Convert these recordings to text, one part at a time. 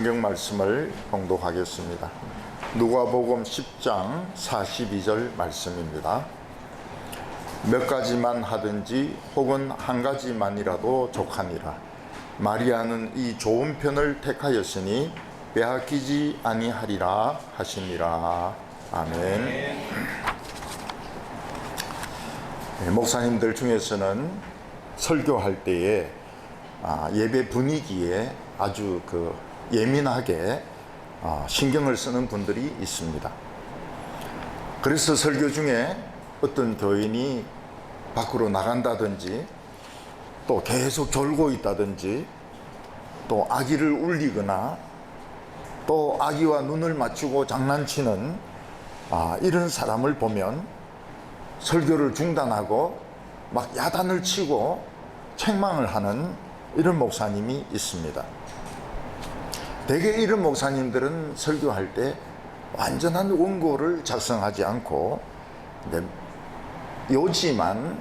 성경 말씀을 봉독하겠습니다. 누가복음 10장 42절 말씀입니다. 몇 가지만 하든지 혹은 한 가지만이라도 족하니라. 마리아는 이 좋은 편을 택하였으니 빼앗기지 아니하리라 하시니라. 아멘. 목사님들 중에서는 설교할 때에 예배 분위기에 아주 예민하게 신경을 쓰는 분들이 있습니다. 그래서 설교 중에 어떤 교인이 밖으로 나간다든지 또 계속 졸고 있다든지 또 아기를 울리거나 또 아기와 눈을 맞추고 장난치는 이런 사람을 보면 설교를 중단하고 막 야단을 치고 책망을 하는 이런 목사님이 있습니다. 대개 이런 목사님들은 설교할 때 완전한 원고를 작성하지 않고 요지만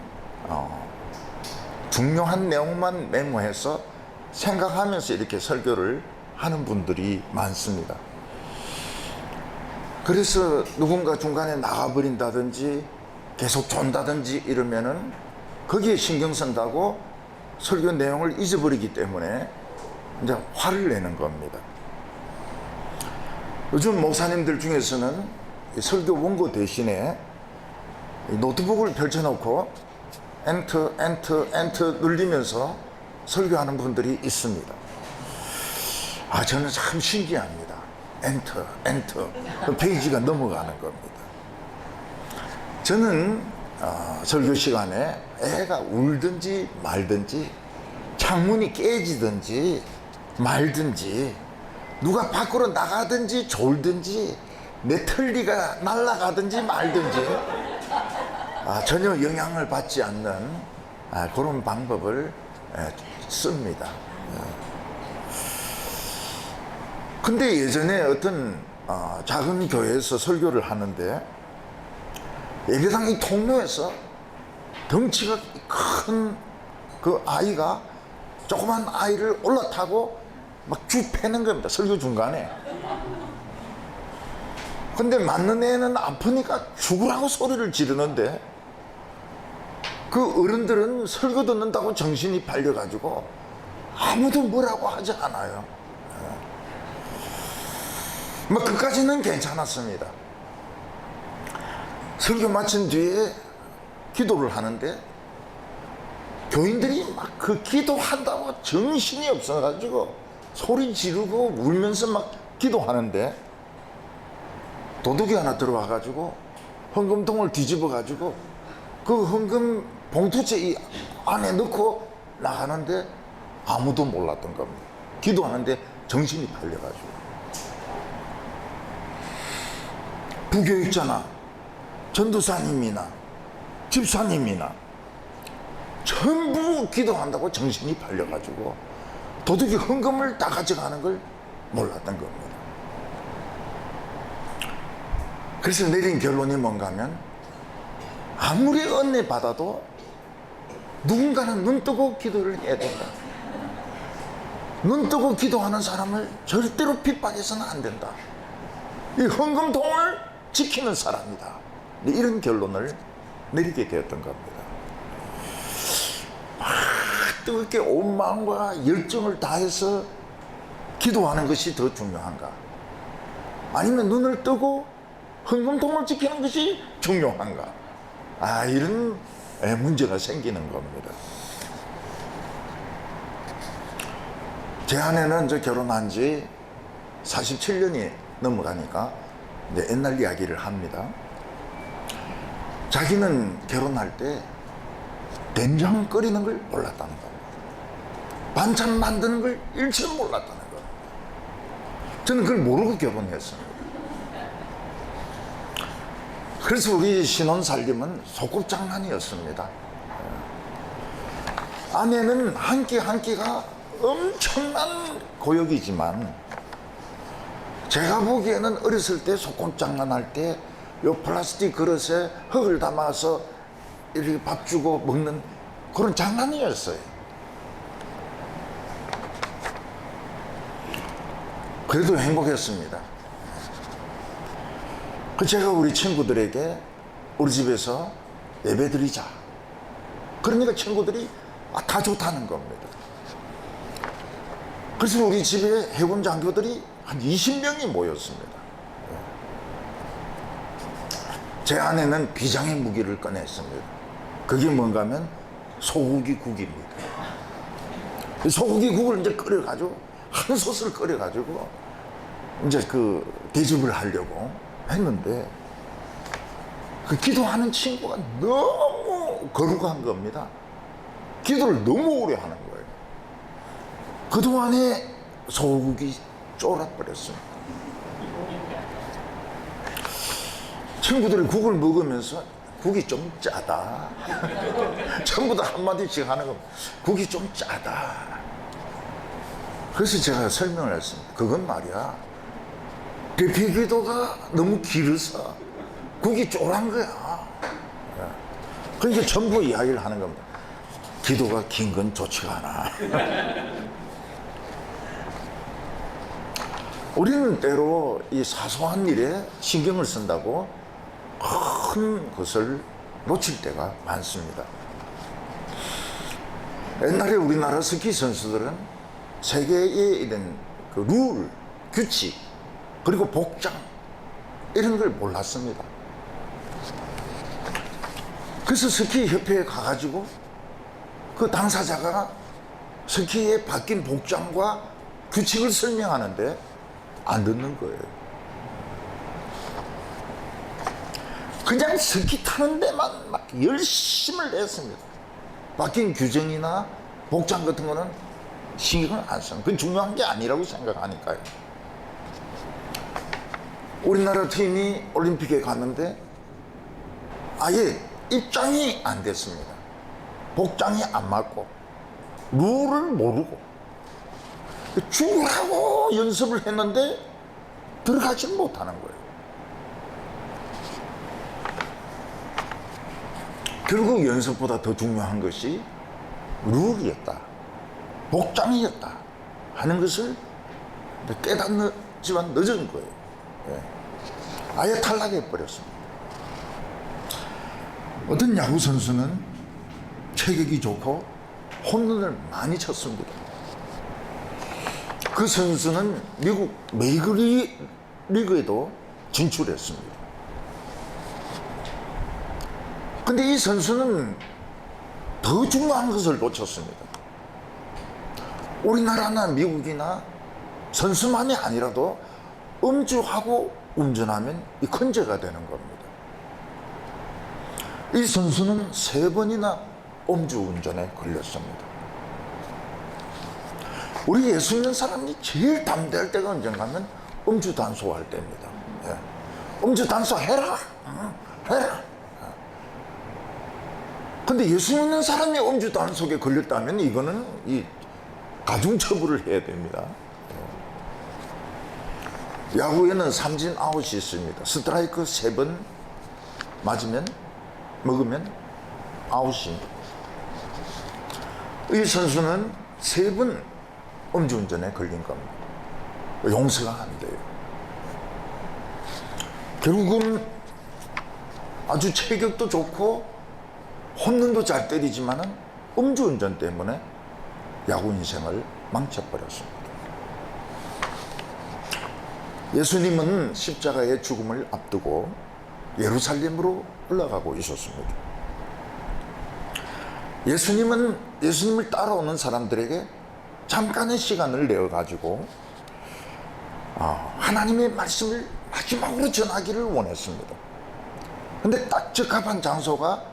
중요한 내용만 메모해서 생각하면서 이렇게 설교를 하는 분들이 많습니다. 그래서 누군가 중간에 나가버린다든지 계속 존다든지 이러면은 거기에 신경 쓴다고 설교 내용을 잊어버리기 때문에 이제 화를 내는 겁니다. 요즘 목사님들 중에서는 설교 원고 대신에 노트북을 펼쳐놓고 엔터 눌리면서 설교하는 분들이 있습니다. 저는 참 신기합니다. 엔터 페이지가 넘어가는 겁니다. 저는 설교 시간에 애가 울든지 말든지 창문이 깨지든지 말든지 누가 밖으로 나가든지 졸든지 내 털리가 날아가든지 말든지 전혀 영향을 받지 않는 그런 방법을 씁니다. 근데 예전에 어떤 작은 교회에서 설교를 하는데 예배당 이 통로에서 덩치가 큰 그 아이가 조그만 아이를 올라타고 막 쭉 패는 겁니다. 설교 중간에. 근데 맞는 애는 아프니까 죽으라고 소리를 지르는데 그 어른들은 설교 듣는다고 정신이 팔려가지고 아무도 뭐라고 하지 않아요. 뭐 그까지는 괜찮았습니다. 설교 마친 뒤에 기도를 하는데 교인들이 막 그 기도한다고 정신이 없어가지고 소리 지르고 울면서 막 기도하는데 도둑이 하나 들어와가지고 헌금통을 뒤집어가지고 그 헌금 봉투째 이 안에 넣고 나가는데 아무도 몰랐던 겁니다. 기도하는데 정신이 팔려가지고. 부교육자나 전도사님이나 집사님이나 전부 기도한다고 정신이 팔려가지고 도둑이 헌금을 다 가져가는 걸 몰랐던 겁니다. 그래서 내린 결론이 뭔가 하면 아무리 은혜 받아도 누군가는 눈 뜨고 기도를 해야 된다. 눈 뜨고 기도하는 사람을 절대로 핍박해서는 안 된다. 이 헌금통을 지키는 사람이다. 이런 결론을 내리게 되었던 겁니다. 뜨겁게 온 마음과 열정을 다해서 기도하는 것이 더 중요한가? 아니면 눈을 뜨고 헌금통을 지키는 것이 중요한가? 이런 문제가 생기는 겁니다. 제 아내는 이제 결혼한 지 47년이 넘어가니까 이제 옛날 이야기를 합니다. 자기는 결혼할 때 된장 끓이는 걸 몰랐다는 겁니다. 반찬 만드는 걸 일체 몰랐다는 겁니다. 저는 그걸 모르고 결혼했습니다. 그래서 우리 신혼살림은 소꿉장난이었습니다. 아내는 한 끼 한 끼가 엄청난 고역이지만 제가 보기에는 어렸을 때 소꿉장난할 때 요 플라스틱 그릇에 흙을 담아서 이렇게 밥 주고 먹는 그런 장난이었어요. 그래도 행복했습니다. 그 제가 우리 친구들에게 우리 집에서 예배 드리자. 그러니까 친구들이 다 좋다는 겁니다. 그래서 우리 집에 해군 장교들이 한 20명이 모였습니다. 제 아내는 비장의 무기를 꺼냈습니다. 그게 뭔가 하면 소고기 국입니다. 소고기 국을 이제 끓여가지고 한 솥을 끓여가지고 이제 그 대접을 하려고 했는데 그 기도하는 친구가 너무 거룩한 겁니다. 기도를 너무 오래 하는 거예요. 그동안에 소고기 쫄아버렸습니다. 친구들이 국을 먹으면서 국이 좀 짜다. 전부 다 한마디씩 하는 겁니다. 국이 좀 짜다. 그래서 제가 설명을 했습니다. 그건 말이야, 대피 기도가 너무 길어서 국이 쫄한 거야. 그러니까 전부 이야기를 하는 겁니다. 기도가 긴 건 좋지가 않아. 우리는 때로 이 사소한 일에 신경을 쓴다고 큰 것을 놓칠 때가 많습니다. 옛날에 우리나라 스키 선수들은 세계의 이런 그 룰, 규칙, 그리고 복장 이런 걸 몰랐습니다. 그래서 스키 협회에 가가지고 그 당사자가 스키에 바뀐 복장과 규칙을 설명하는데 안 듣는 거예요. 그냥 스키 타는 데만 막 열심을 냈습니다. 바뀐 규정이나 복장 같은 거는 신경을 안 써요. 그건 중요한 게 아니라고 생각하니까요. 우리나라 팀이 올림픽에 갔는데 아예 입장이 안 됐습니다. 복장이 안 맞고 룰을 모르고 죽으라고 연습을 했는데 들어가지 못하는 거예요. 결국 연습보다 더 중요한 것이 룰이었다, 복장이었다 하는 것을 깨닫지만 늦은 거예요. 아예 탈락해 버렸습니다. 어떤 야구 선수는 체격이 좋고 홈런을 많이 쳤습니다. 그 선수는 미국 메이저리그에도 진출했습니다. 근데 이 선수는 더 중요한 것을 놓쳤습니다. 우리나라나 미국이나 선수만이 아니라도 음주하고 운전하면 이 큰죄가 되는 겁니다. 이 선수는 3번이나 음주운전에 걸렸습니다. 우리 예수 믿는 사람이 제일 담대할 때가 언젠가 하면 음주 단속할 때입니다. 음주 단속해라. 해라. 근데 예수 믿는 사람이 음주 단속에 걸렸다면 이거는 이 가중처벌을 해야 됩니다. 야구에는 삼진 아웃이 있습니다. 스트라이크 3번 먹으면 아웃입니다. 이 선수는 3번 음주운전에 걸린 겁니다. 용서가 안 돼요. 결국은 아주 체격도 좋고 홈런도 잘 때리지만은 음주운전 때문에 야구 인생을 망쳐버렸습니다. 예수님은 십자가의 죽음을 앞두고 예루살렘으로 올라가고 있었습니다. 예수님을 따라오는 사람들에게 잠깐의 시간을 내어가지고 하나님의 말씀을 마지막으로 전하기를 원했습니다. 근데 딱 적합한 장소가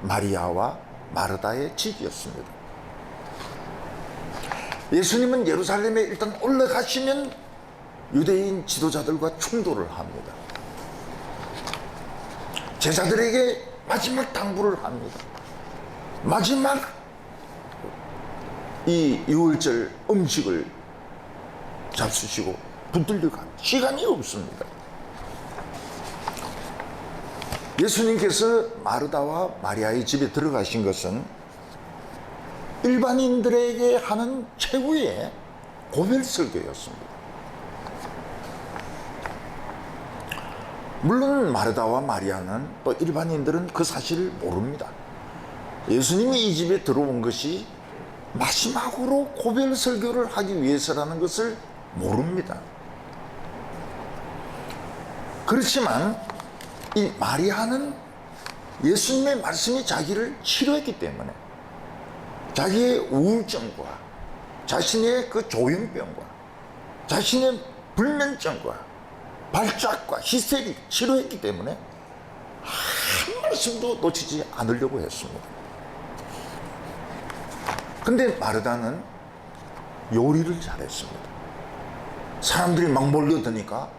마리아와 마르다의 집이었습니다. 예수님은 예루살렘에 일단 올라가시면 유대인 지도자들과 충돌을 합니다. 제자들에게 마지막 당부를 합니다. 마지막 이 유월절 음식을 잡수시고 붙들려 간 시간이 없습니다. 예수님께서 마르다와 마리아의 집에 들어가신 것은 일반인들에게 하는 최후의 고별 설교였습니다. 물론 마르다와 마리아는 또 일반인들은 그 사실을 모릅니다. 예수님이 이 집에 들어온 것이 마지막으로 고별 설교를 하기 위해서라는 것을 모릅니다. 그렇지만 이 마리아는 예수님의 말씀이 자기를 치료했기 때문에 자기의 우울증과 자신의 그 조현병과 자신의 불면증과 발작과 히스테리 치료했기 때문에 한 말씀도 놓치지 않으려고 했습니다. 근데 마르다는 요리를 잘했습니다. 사람들이 막 몰려드니까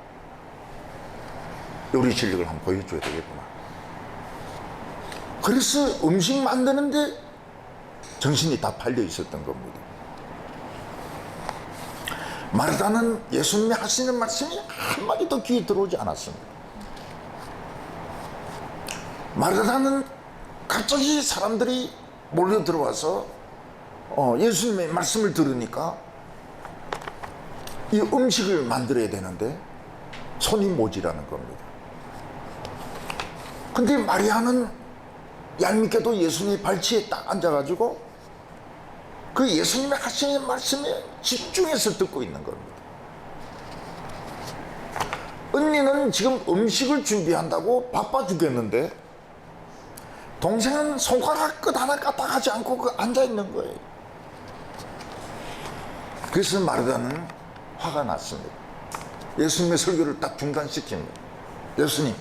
요리 실력을 한번 보여줘야 되겠구나. 그래서 음식 만드는데 정신이 다 팔려 있었던 겁니다. 마르다는 예수님이 하시는 말씀이 한마디도 귀에 들어오지 않았습니다. 마르다는 갑자기 사람들이 몰려 들어와서 예수님의 말씀을 들으니까 이 음식을 만들어야 되는데 손이 모자라는 겁니다. 근데 마리아는 얄밉게도 예수님의 발치에 딱 앉아가지고 그 예수님의 하시는 말씀에 집중해서 듣고 있는 겁니다. 언니는 지금 음식을 준비한다고 바빠 죽겠는데 동생은 손가락 끝 하나 까딱하지 않고 그 앉아있는 거예요. 그래서 마르다는 화가 났습니다. 예수님의 설교를 딱 중단시킵니다. 예수님,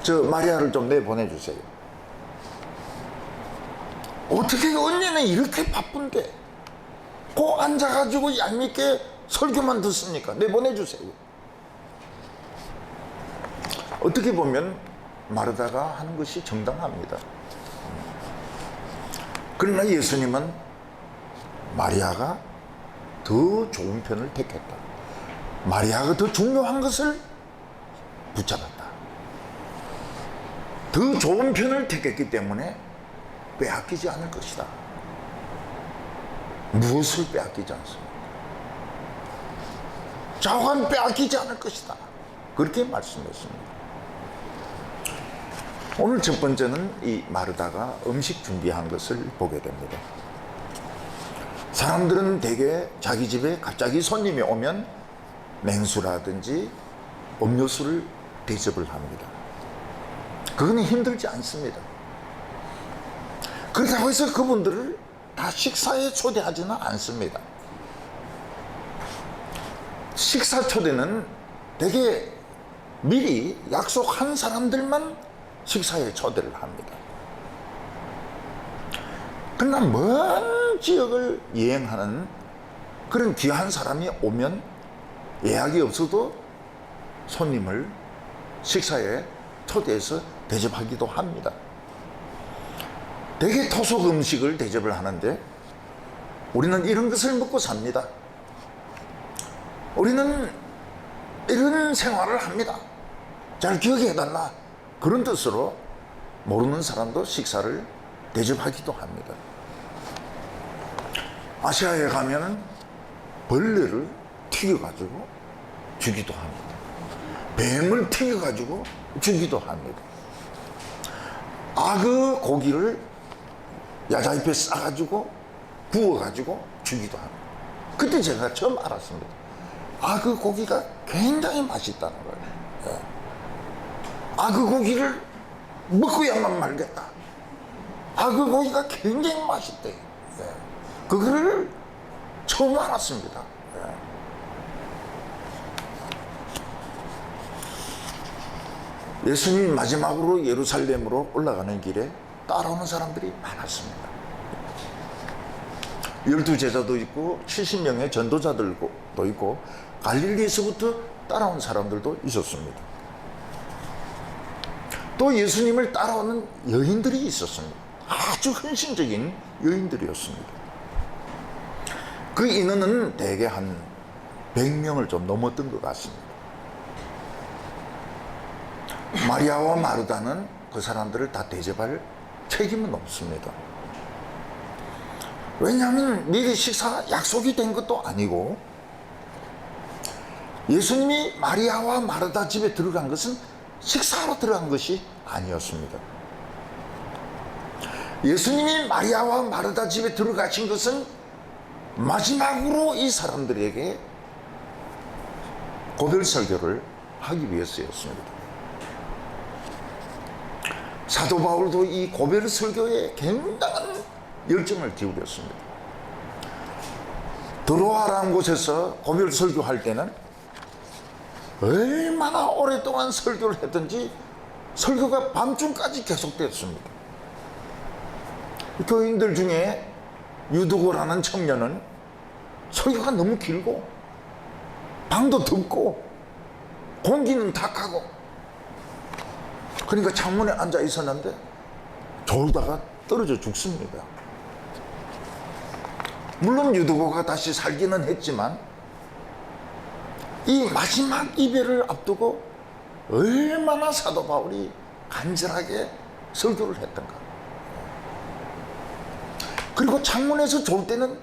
저 마리아를 좀 내보내주세요. 어떻게 언니는 이렇게 바쁜데 꼭 앉아가지고 얄밉게 설교만 듣습니까? 내보내주세요. 어떻게 보면 마르다가 하는 것이 정당합니다. 그러나 예수님은 마리아가 더 좋은 편을 택했다. 마리아가 더 중요한 것을 붙잡았다. 더 좋은 편을 택했기 때문에 빼앗기지 않을 것이다. 무엇을 빼앗기지 않습니까? 좌우한 빼앗기지 않을 것이다. 그렇게 말씀했습니다. 오늘 첫 번째는 이 마르다가 음식 준비한 것을 보게 됩니다. 사람들은 대개 자기 집에 갑자기 손님이 오면 냉수라든지 음료수를 대접을 합니다. 그거는 힘들지 않습니다. 그렇다고 해서 그분들을 다 식사에 초대하지는 않습니다. 식사 초대는 대개 미리 약속한 사람들만 식사에 초대를 합니다. 그러나 먼 지역을 여행하는 그런 귀한 사람이 오면 예약이 없어도 손님을 식사에 초대해서 대접하기도 합니다. 대개 토속 음식을 대접을 하는데 우리는 이런 것을 먹고 삽니다. 우리는 이런 생활을 합니다. 잘 기억해 달라. 그런 뜻으로 모르는 사람도 식사를 대접하기도 합니다. 아시아에 가면은 벌레를 튀겨가지고 주기도 합니다. 뱀을 튀겨가지고 주기도 합니다. 악어 고기를 야자잎에 싸가지고 구워가지고 주기도 합니다. 그때 제가 처음 알았습니다. 악어 고기가 굉장히 맛있다는 거예요. 예. 악어 고기를 먹고야만 말겠다. 악어 고기가 굉장히 맛있대요. 예. 그거를 처음 알았습니다. 예. 예수님이 마지막으로 예루살렘으로 올라가는 길에 따라오는 사람들이 많았습니다. 12제자도 있고 70명의 전도자들도 있고 갈릴리에서부터 따라온 사람들도 있었습니다. 또 예수님을 따라오는 여인들이 있었습니다. 아주 헌신적인 여인들이었습니다. 그 인원은 대개 한 100명을 좀 넘었던 것 같습니다. 마리아와 마르다는 그 사람들을 다 대접할 책임은 없습니다. 왜냐하면 미리 식사 약속이 된 것도 아니고 예수님이 마리아와 마르다 집에 들어간 것은 식사하러 들어간 것이 아니었습니다. 예수님이 마리아와 마르다 집에 들어가신 것은 마지막으로 이 사람들에게 고별 설교를 하기 위해서였습니다. 사도 바울도 이 고별 설교에 굉장한 열정을 기울였습니다. 드로아라는 곳에서 고별 설교할 때는 얼마나 오랫동안 설교를 했든지 설교가 밤중까지 계속되었습니다. 교인들 중에 유두고라는 청년은 설교가 너무 길고 방도 덥고 공기는 탁하고 그러니까 창문에 앉아 있었는데 졸다가 떨어져 죽습니다. 물론 유두고가 다시 살기는 했지만 이 마지막 이별을 앞두고 얼마나 사도 바울이 간절하게 설교를 했던가. 그리고 창문에서 졸 때는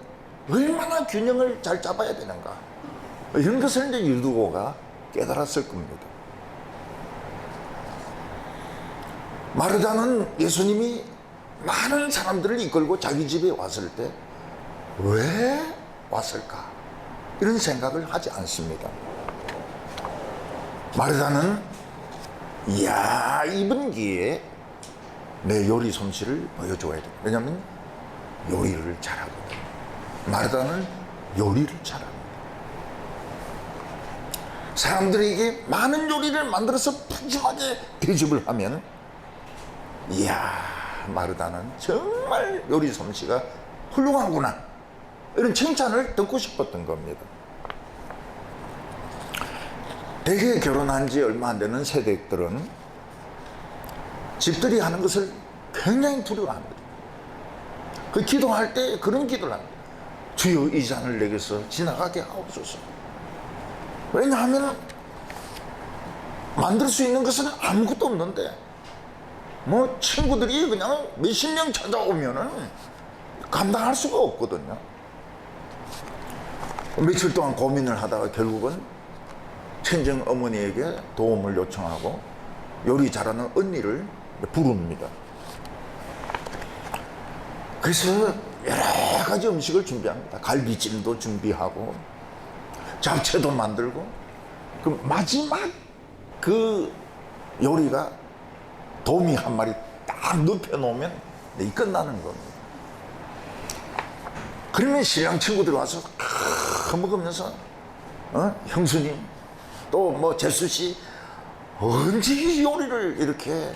얼마나 균형을 잘 잡아야 되는가. 이런 것을 이제 유두고가 깨달았을 겁니다. 마르다는 예수님이 많은 사람들을 이끌고 자기 집에 왔을 때 왜 왔을까? 이런 생각을 하지 않습니다. 마르다는 이야, 이번 기회에 내 요리 솜씨를 보여줘야 돼. 왜냐하면 요리를 잘하거든. 마르다는 요리를 잘합니다. 사람들에게 많은 요리를 만들어서 푸짐하게 대접을 하면 이야, 마르다는 정말 요리 솜씨가 훌륭하구나, 이런 칭찬을 듣고 싶었던 겁니다. 대개 결혼한 지 얼마 안 되는 세대들은 집들이 하는 것을 굉장히 두려워합니다. 그 기도할 때 그런 기도를 합니다. 주여, 이 잔을 내게서 지나가게 하옵소서. 왜냐하면 만들 수 있는 것은 아무것도 없는데 뭐 친구들이 그냥 몇십 명 찾아오면은 감당할 수가 없거든요. 며칠 동안 고민을 하다가 결국은 친정 어머니에게 도움을 요청하고 요리 잘하는 언니를 부릅니다. 그래서 여러 가지 음식을 준비합니다. 갈비찜도 준비하고 잡채도 만들고, 그 마지막 그 요리가 도미 한 마리 딱 눕혀놓으면 끝나는 겁니다. 그러면 신랑 친구들이 와서 먹으면서 형수님, 또 뭐 재수씨, 언제 이 요리를 이렇게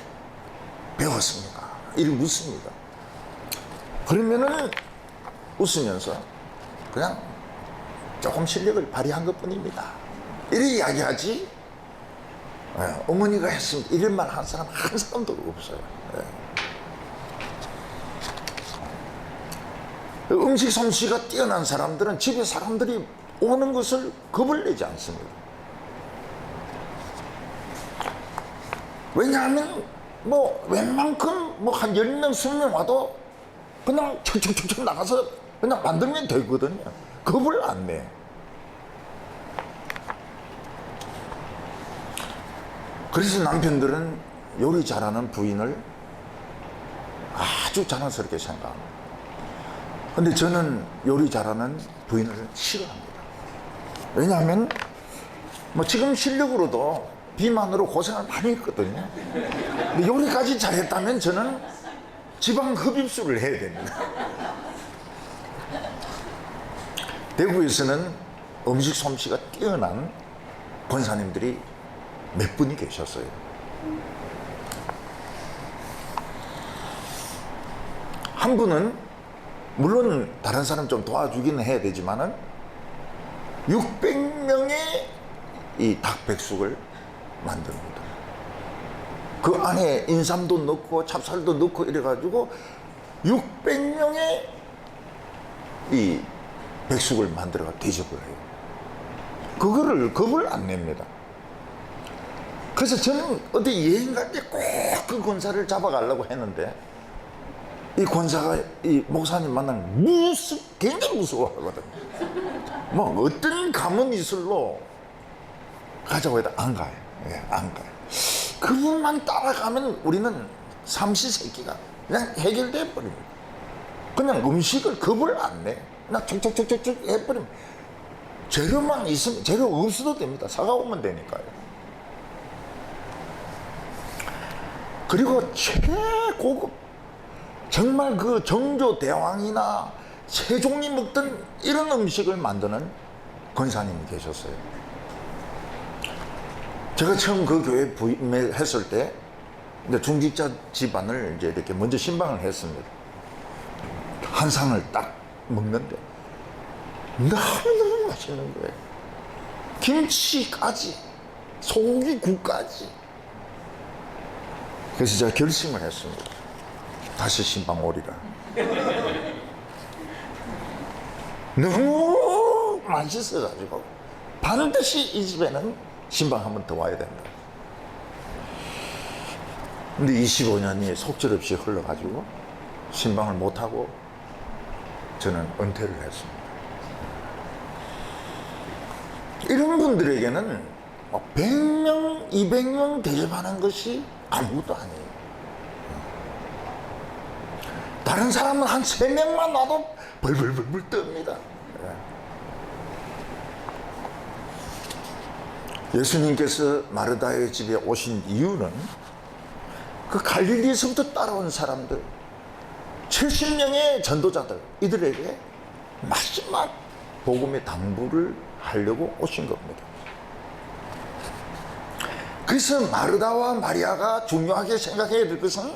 배웠습니까? 이렇게 묻습니다. 그러면은 웃으면서 그냥 조금 실력을 발휘한 것 뿐입니다, 이렇게 이야기하지, 어머니가 했습니다, 이런 말 한 사람 한 사람도 없어요. 음식 솜씨가 뛰어난 사람들은 집에 사람들이 오는 것을 겁을 내지 않습니다. 왜냐하면 뭐 웬만큼 뭐 한 10명, 20명 와도 그냥 척척척척 나가서 그냥 만들면 되거든요. 겁을 안 내. 그래서 남편들은 요리 잘하는 부인을 아주 자랑스럽게 생각합니다. 근데 저는 요리 잘하는 부인을 싫어합니다. 왜냐하면 뭐 지금 실력으로도 비만으로 고생을 많이 했거든요. 근데 요리까지 잘했다면 저는 지방 흡입술을 해야 됩니다. 대구에서는 음식 솜씨가 뛰어난 권사님들이 몇 분이 계셨어요. 한 분은 물론 다른 사람 좀 도와주기는 해야 되지만은 600명의 이 닭백숙을 만듭니다. 그 안에 인삼도 넣고 찹쌀도 넣고 이래가지고 600명의 이 백숙을 만들어가 대접을 해요. 그거를 겁을 안 냅니다. 그래서 저는 어디 여행 갈 때 꼭 그 권사를 잡아가려고 했는데, 이 권사가 이 목사님 만나면 굉장히 무서워하거든요. 뭐 어떤 가문 이슬로 가자고 해도 안 가요. 예, 안 가요. 그분만 따라가면 우리는 삼시세끼가 그냥 해결돼 버립니다. 그냥 음식을 겁을 안 내. 그냥 촉촉촉촉 해버리면 재료만 있으면 재료 없어도 됩니다. 사가오면 되니까요. 그리고 최고급 정말 그 정조 대왕이나 세종이 먹던 이런 음식을 만드는 권사님이 계셨어요. 제가 처음 그 교회 부임했을 때 중직자 집안을 이제 이렇게 먼저 신방을 했습니다. 한 상을 딱 먹는데 너무너무 맛있는 거예요. 김치까지, 소고기국까지. 그래서 제가 결심을 했습니다. 다시 신방 오리라. 너무 맛있어가지고 반드시 이 집에는 신방 한 번 더 와야 된다. 근데 25년이 속절없이 흘러가지고 신방을 못하고 저는 은퇴를 했습니다. 이런 분들에게는 100명, 200명 대접하는 것이 아무것도 아니에요. 다른 사람은 한 3명만 와도 벌벌벌벌 뜹니다. 예수님께서 마르다의 집에 오신 이유는 그 갈릴리에서부터 따라온 사람들 70명의 전도자들 이들에게 마지막 복음의 당부를 하려고 오신 겁니다. 그래서 마르다와 마리아가 중요하게 생각해야 될 것은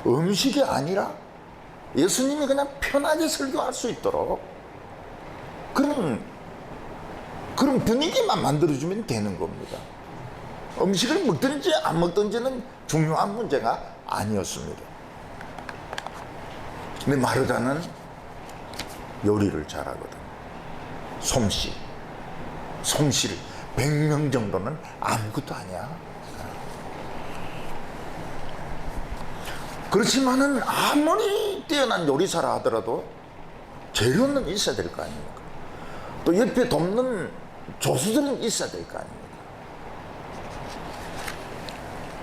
음식이 아니라 예수님이 그냥 편하게 설교할 수 있도록 그런 분위기만 만들어주면 되는 겁니다. 음식을 먹든지 안 먹든지는 중요한 문제가 아니었습니다. 근데 마르다는 요리를 잘하거든. 솜씨를 100명 정도는 아무것도 아니야. 그렇지만은 아무리 뛰어난 요리사라 하더라도 재료는 있어야 될 거 아닙니까? 또 옆에 돕는 조수들은 있어야 될 거 아닙니까?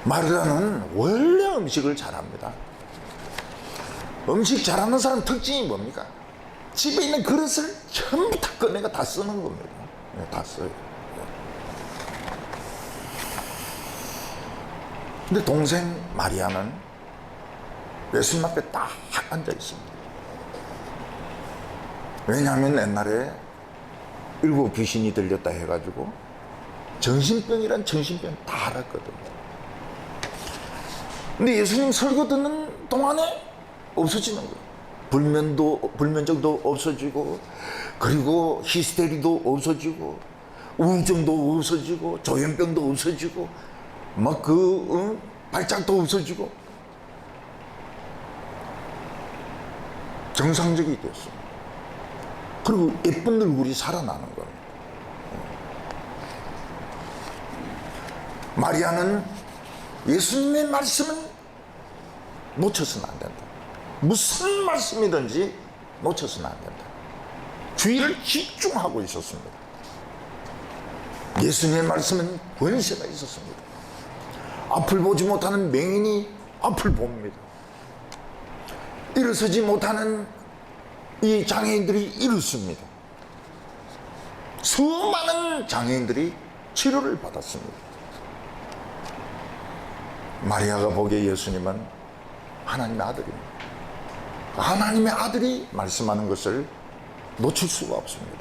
마르다는 원래 음식을 잘합니다. 음식 잘하는 사람 특징이 뭡니까? 집에 있는 그릇을 전부 다 꺼내가 다 쓰는 겁니다. 네, 다 써요. 근데 동생 마리아는 예수님 앞에 딱 앉아 있습니다. 왜냐하면 옛날에 7 귀신이 들렸다 해가지고 정신병이란 정신병 다 알았거든요. 근데 예수님 설교 듣는 동안에 없어지는 거예요. 불면증도 없어지고, 그리고 히스테리도 없어지고, 우울증도 없어지고, 조현병도 없어지고, 막 발작도 없어지고, 정상적이 됐어요. 그리고 예쁜 얼굴이 살아나는 겁니다. 마리아는 예수님의 말씀은 놓쳐서는 안 된다. 무슨 말씀이든지 놓쳐서는 안 된다. 주의를 집중하고 있었습니다. 예수님의 말씀은 권세가 있었습니다. 앞을 보지 못하는 맹인이 앞을 봅니다. 일어서지 못하는 이 장애인들이 일었습니다. 수많은 장애인들이 치료를 받았습니다. 마리아가 보기에 예수님은 하나님의 아들입니다. 하나님의 아들이 말씀하는 것을 놓칠 수가 없습니다.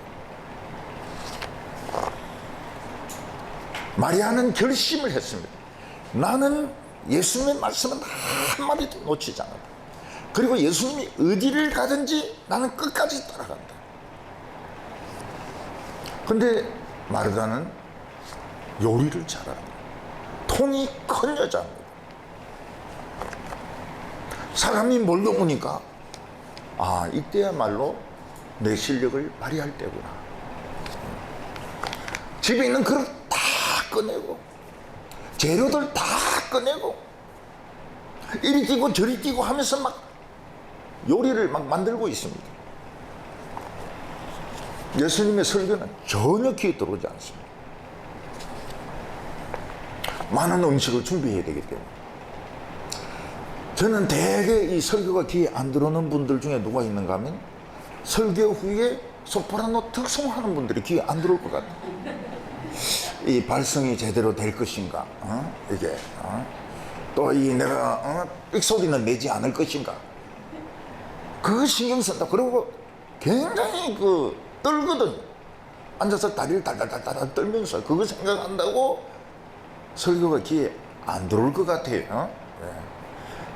마리아는 결심을 했습니다. 나는 예수님의 말씀은 한마디도 놓치지 않는다. 그리고 예수님이 어디를 가든지 나는 끝까지 따라간다. 근데 마르다는 요리를 잘합니다. 통이 큰 여자입니다. 사람이 몰려오니까 이때야말로 내 실력을 발휘할 때구나. 집에 있는 그릇 다 꺼내고 재료들 다 꺼내고 이리 끼고 저리 끼고 하면서 막 요리를 막 만들고 있습니다. 예수님의 설교는 전혀 귀에 들어오지 않습니다. 많은 음식을 준비해야 되기 때문에. 저는 대개 이 설교가 귀에 안 들어오는 분들 중에 누가 있는가 하면 설교 후에 소프라노 특송하는 분들이 귀에 안 들어올 것 같아요. 이 발성이 제대로 될 것인가, 이게, 또 이 내가, 삑소리는 내지 않을 것인가. 그거 신경 쓴다. 그리고 굉장히 떨거든. 앉아서 다리를 달달달달 떨면서 그거 생각한다고 설교가 귀에 안 들어올 것 같아요. 네.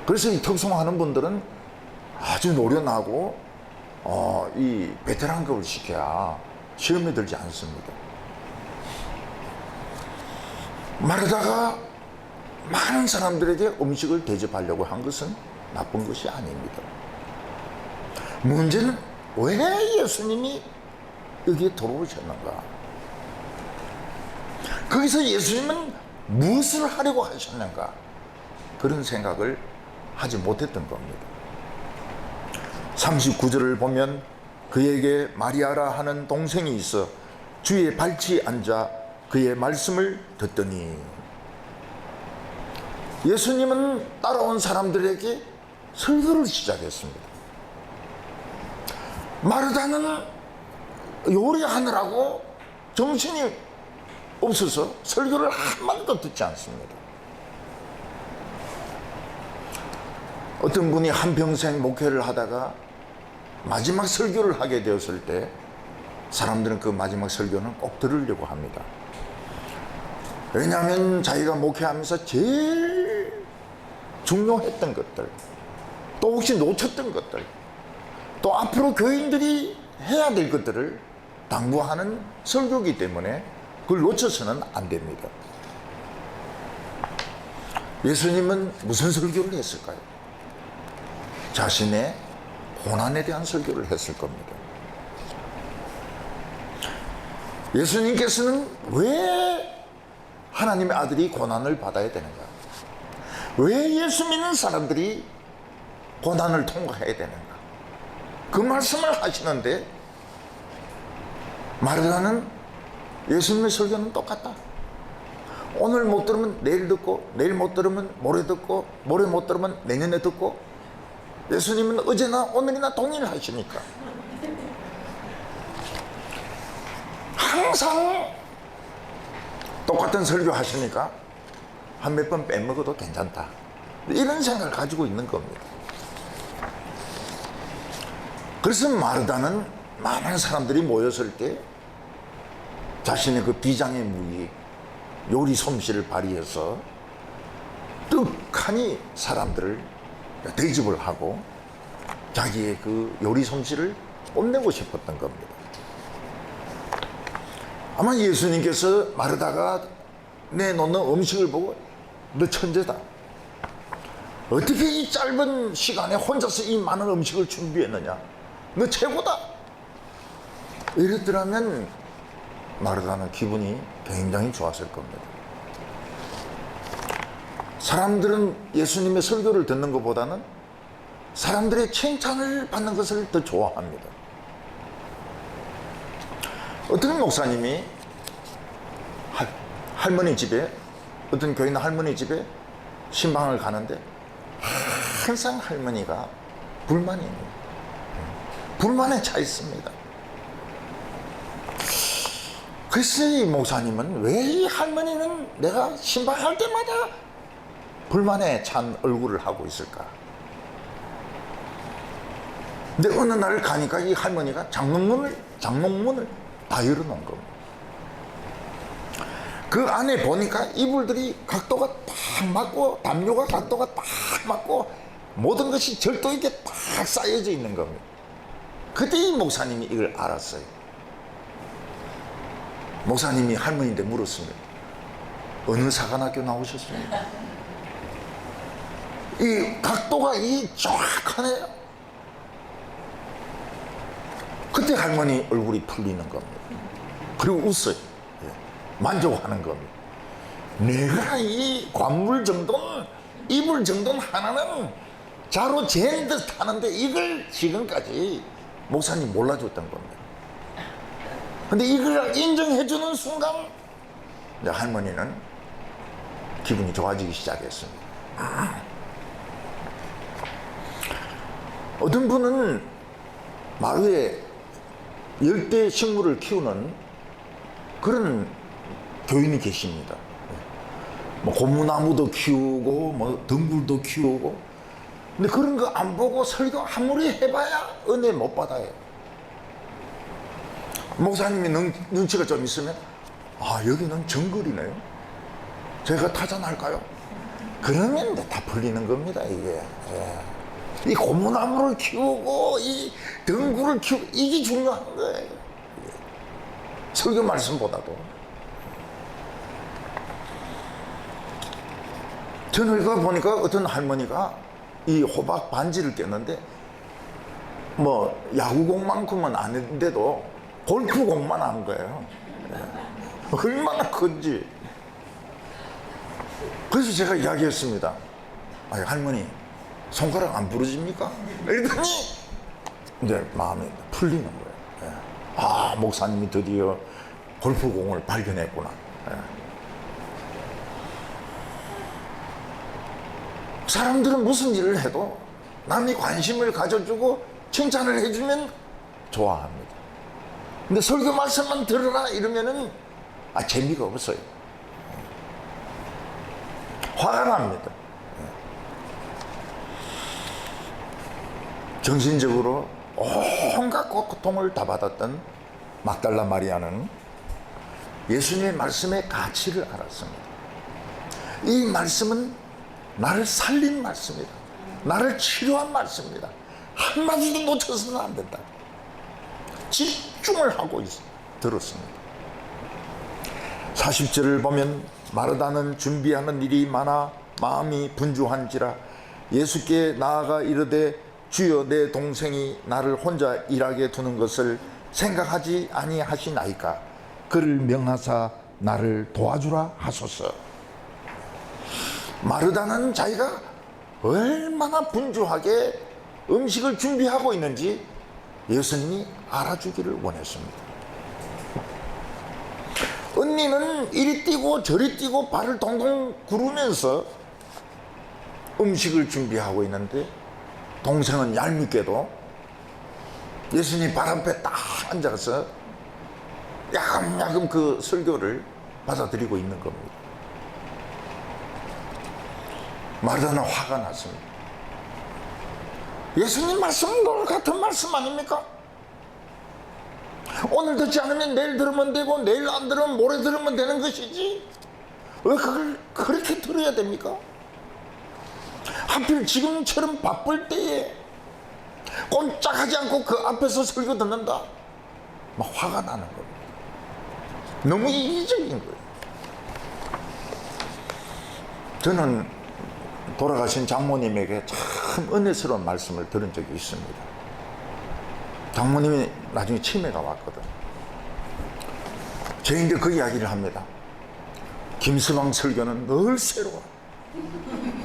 그래서 이 특송하는 분들은 아주 노련하고, 이 베테랑급을 시켜야 시험에 들지 않습니다. 마르다가 많은 사람들에게 음식을 대접하려고 한 것은 나쁜 것이 아닙니다. 문제는 왜 예수님이 여기에 들어오셨는가? 거기서 예수님은 무엇을 하려고 하셨는가? 그런 생각을 하지 못했던 겁니다. 39절을 보면 그에게 마리아라 하는 동생이 있어 주의 발치에 앉아 그의 말씀을 듣더니, 예수님은 따라온 사람들에게 설교를 시작했습니다. 마르다는 요리하느라고 정신이 없어서 설교를 한마디도 듣지 않습니다. 어떤 분이 한평생 목회를 하다가 마지막 설교를 하게 되었을 때 사람들은 그 마지막 설교는 꼭 들으려고 합니다. 왜냐하면 자기가 목회하면서 제일 중요했던 것들, 또 혹시 놓쳤던 것들, 또 앞으로 교인들이 해야 될 것들을 당부하는 설교이기 때문에 그걸 놓쳐서는 안 됩니다. 예수님은 무슨 설교를 했을까요? 자신의 고난에 대한 설교를 했을 겁니다. 예수님께서는 왜 하나님의 아들이 고난을 받아야 되는가? 왜 예수 믿는 사람들이 고난을 통과해야 되는가? 그 말씀을 하시는데 마르다는 예수님의 설교는 똑같다. 오늘 못 들으면 내일 듣고, 내일 못 들으면 모레 듣고, 모레 못 들으면 내년에 듣고. 예수님은 어제나 오늘이나 동일하시니까 항상 똑같은 설교 하시니까 한 몇 번 빼먹어도 괜찮다, 이런 생각을 가지고 있는 겁니다. 그래서 마르다는 많은 사람들이 모였을 때 자신의 그 비장의 무기, 요리 솜씨를 발휘해서 떡하니 사람들을 대접을 하고 자기의 그 요리 솜씨를 뽐내고 싶었던 겁니다. 아마 예수님께서 마르다가 내놓는 음식을 보고 너 천재다, 어떻게 이 짧은 시간에 혼자서 이 많은 음식을 준비했느냐, 너 최고다, 이랬더라면 마르다는 기분이 굉장히 좋았을 겁니다. 사람들은 예수님의 설교를 듣는 것보다는 사람들의 칭찬을 받는 것을 더 좋아합니다. 어떤 목사님이 할머니 집에, 어떤 교인 할머니 집에 신방을 가는데 항상 할머니가 불만이 불만에 차 있습니다. 그래서 이 목사님은 왜 이 할머니는 내가 신방할 때마다 불만에 찬 얼굴을 하고 있을까? 근데 어느 날 가니까 이 할머니가 장롱문을 다 열어놓은 겁니다. 그 안에 보니까 이불들이 각도가 딱 맞고 담요가 각도가 딱 맞고 모든 것이 절도 있게 딱 쌓여져 있는 겁니다. 그때 이 목사님이 이걸 알았어요. 목사님이 할머니한테 물었습니다. 어느 사관학교 나오셨습니까? 이 각도가 이 정확하네요. 그때 할머니 얼굴이 풀리는 겁니다. 그리고 웃어요. 만족하는 겁니다. 내가 이 관물 정도는, 이불 정도는 하나는 자로 재는 듯 하는데 이걸 지금까지 목사님 몰라줬던 겁니다. 근데 이걸 인정해주는 순간 이제 할머니는 기분이 좋아지기 시작했습니다. 어떤 분은 마을에 열대 식물을 키우는 그런 교인이 계십니다. 뭐 고무나무도 키우고 뭐 덩굴도 키우고, 근데 그런 거 안 보고 설교 아무리 해봐야 은혜 못 받아요. 목사님이 눈치가 좀 있으면 여기는 정글이네요, 제가 타잔할까요? 그러면 이제 다 풀리는 겁니다. 이게 이 고무나무를 키우고 이 덩굴을 키우고 이게 중요한 거예요. 설교 말씀보다도. 저는 가 보니까 어떤 할머니가 이 호박 반지를 꼈는데 뭐 야구공만큼은 안 했는데도 골프공만 한 거예요. 얼마나 큰지. 그래서 제가 이야기했습니다. 할머니 손가락 안 부러집니까? 이러더니 이제 마음이 풀리는 거예요. 목사님이 드디어 골프공을 발견했구나. 사람들은 무슨 일을 해도 남이 관심을 가져주고 칭찬을 해주면 좋아합니다. 근데 설교 말씀만 들으라 이러면은 재미가 없어요. 화가 납니다. 정신적으로 온갖 고통을 다 받았던 막달라 마리아는 예수님의 말씀의 가치를 알았습니다. 이 말씀은 나를 살린 말씀이다, 나를 치료한 말씀이다, 한마디도 놓쳐서는 안 된다, 집중을 하고 들었습니다. 40절을 보면 마르다는 준비하는 일이 많아 마음이 분주한지라 예수께 나아가 이르되 주여, 내 동생이 나를 혼자 일하게 두는 것을 생각하지 아니하시나이까? 그를 명하사 나를 도와주라 하소서. 마르다는 자기가 얼마나 분주하게 음식을 준비하고 있는지 예수님이 알아주기를 원했습니다. 언니는 이리 뛰고 저리 뛰고 발을 동동 구르면서 음식을 준비하고 있는데 동생은 얄밉게도 예수님 발 앞에 딱 앉아서 야금야금 그 설교를 받아들이고 있는 겁니다. 마르다는 화가 났습니다. 예수님 말씀은 오늘 같은 말씀 아닙니까? 오늘 듣지 않으면 내일 들으면 되고 내일 안 들으면 모레 들으면 되는 것이지 왜 그걸 그렇게 들어야 됩니까? 하필 지금처럼 바쁠 때에 꼼짝하지 않고 그 앞에서 설교 듣는다? 막 화가 나는 겁니다. 너무 이기적인 거예요. 저는 돌아가신 장모님에게 참 은혜스러운 말씀을 들은 적이 있습니다. 장모님이 나중에 치매가 왔거든. 저희인데 그 이야기를 합니다. 김서방 설교는 늘 새로워.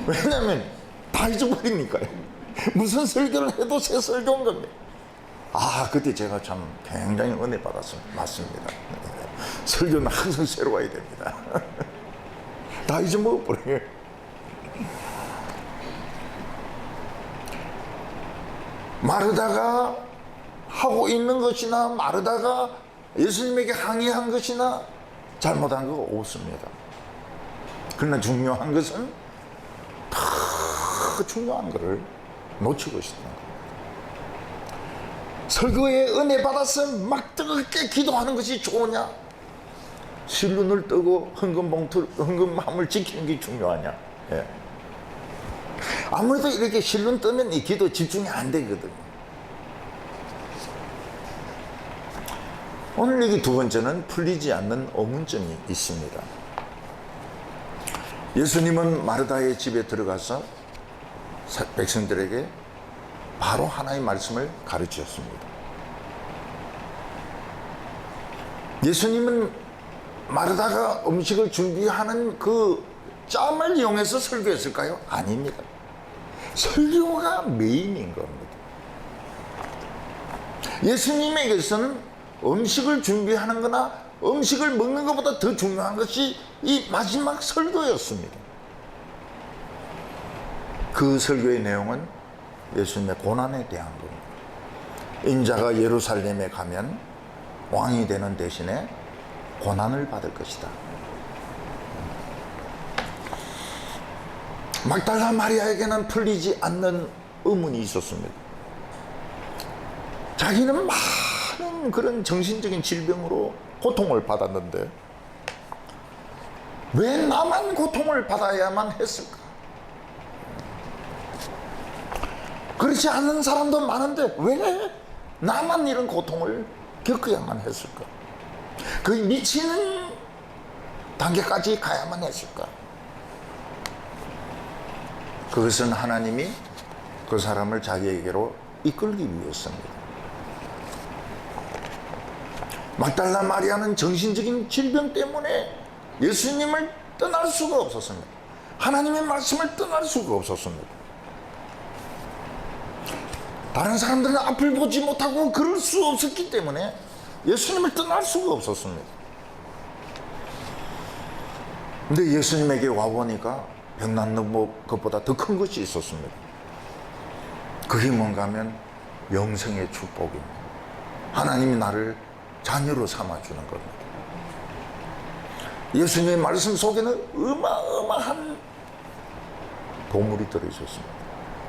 왜냐하면 다 잊어버리니까요. 무슨 설교를 해도 새 설교인 겁니다. 그때 제가 참 굉장히 은혜 받았습니다. 맞습니다. 설교는 항상 새로워야 됩니다. 다 잊어먹어버려요. 마르다가 하고 있는 것이나 마르다가 예수님에게 항의한 것이나 잘못한 거 없습니다. 그러나 중요한 것은 더 중요한 것을 놓치고 있었던 겁니다. 설교에 은혜 받아서 막 뜨겁게 기도하는 것이 좋으냐? 실눈을 뜨고 헌금함을 지키는 게 중요하냐? 예. 아무래도 이렇게 실눈 뜨면 이 기도 집중이 안 되거든요. 오늘 여기 두 번째는 풀리지 않는 의문점이 있습니다. 예수님은 마르다의 집에 들어가서 백성들에게 바로 하나의 말씀을 가르치셨습니다. 예수님은 마르다가 음식을 준비하는 그 짬을 이용해서 설교했을까요? 아닙니다. 설교가 메인인 겁니다. 예수님에게서는 음식을 준비하는 거나 음식을 먹는 것보다 더 중요한 것이 이 마지막 설교였습니다. 그 설교의 내용은 예수님의 고난에 대한 겁니다. 인자가 예루살렘에 가면 왕이 되는 대신에 고난을 받을 것이다. 막달라 마리아에게는 풀리지 않는 의문이 있었습니다. 자기는 많은 그런 정신적인 질병으로 고통을 받았는데 왜 나만 고통을 받아야만 했을까? 그렇지 않은 사람도 많은데 왜 나만 이런 고통을 겪어야만 했을까? 그 미치는 단계까지 가야만 했을까? 그것은 하나님이 그 사람을 자기에게로 이끌기 위해서입니다. 막달라 마리아는 정신적인 질병 때문에 예수님을 떠날 수가 없었습니다. 하나님의 말씀을 떠날 수가 없었습니다. 다른 사람들은 앞을 보지 못하고 그럴 수 없었기 때문에 예수님을 떠날 수가 없었습니다. 근데 예수님에게 와보니까 병 낫는 것보다 더 큰 것이 있었습니다. 그게 뭔가 하면 영생의 축복입니다. 하나님이 나를 자녀로 삼아주는 겁니다. 예수님의 말씀 속에는 어마어마한 보물이 들어있었습니다.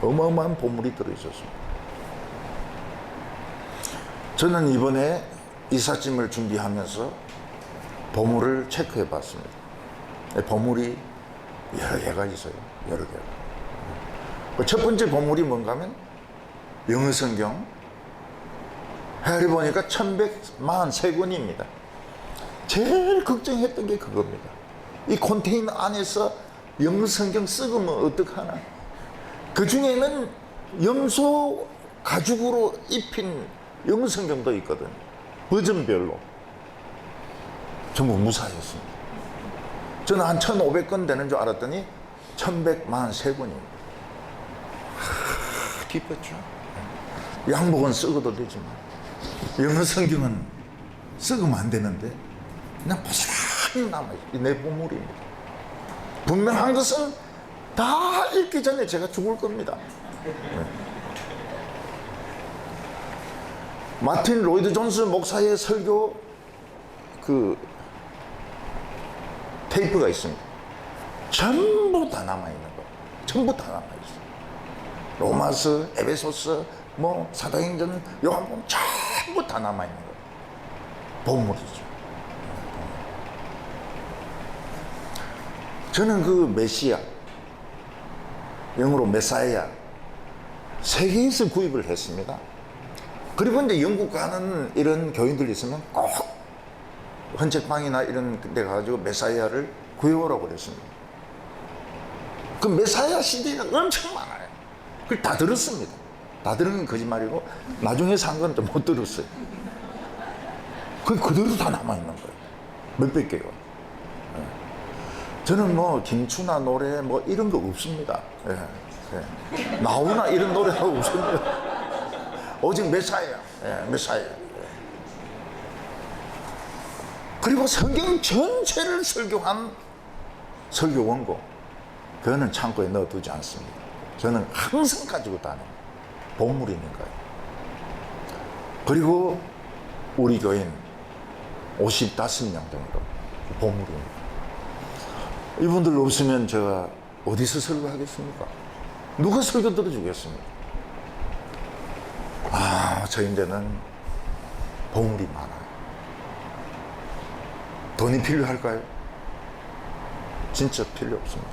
어마어마한 보물이 들어있었습니다. 저는 이번에 이삿짐을 준비하면서 보물을 체크해 봤습니다. 보물이 여러 개가 있어요. 여러 개가. 첫 번째 보물이 뭔가 하면 영어 성경 헤아려 보니까 1143권입니다. 제일 걱정했던 게 그겁니다. 이 컨테이너 안에서 영어 성경 썩으면 어떡하나. 그 중에는 염소 가죽으로 입힌 영어 성경도 있거든. 버전별로. 전부 무사였습니다. 저는 한 1,500권 되는 줄 알았더니 1,143권입니다. 기뻤죠. 양복은 썩어도 되지만 영어 성경은 썩으면 안 되는데 그냥 보스란히 남아있어요. 내 보물입니다. 분명한 것은 다 읽기 전에 제가 죽을 겁니다. 마틴 로이드 존스 목사의 설교 그 테이프가 있습니다. 전부 다 남아있는 거예요. 전부 다 남아있어요. 로마서, 에베소서, 사도행전, 요한복음 전부 다 남아있는 거예요. 보물이죠. 저는 그 메시아, 영어로 메사이아, 세계에서 구입을 했습니다. 그리고 이제 영국 가는 이런 교인들 있으면 꼭 헌책방이나 이런 데 가가지고 메사이아를 구해오라고 그랬습니다. 그 메사이아 CD가 엄청 많아요. 그걸 다 들었습니다. 다 들은 건 거짓말이고 나중에 산 건 좀 못 들었어요. 그게 그대로 다 남아있는 거예요. 몇백 개가. 저는 김추나 노래 이런 거 없습니다. 나오나 이런 노래가 없습니다. 오직 메사이아. 메사이아. 그리고 성경 전체를 설교한 설교 원고, 그거는 창고에 넣어두지 않습니다. 저는 항상 가지고 다녀요. 보물이 있는 거예요. 그리고 우리 교인 55명 정도 보물입니다. 이분들 없으면 제가 어디서 설교하겠습니까? 누가 설교 들어주겠습니까? 저희들은 보물이 많아요. 돈이 필요할까요? 진짜 필요 없습니다.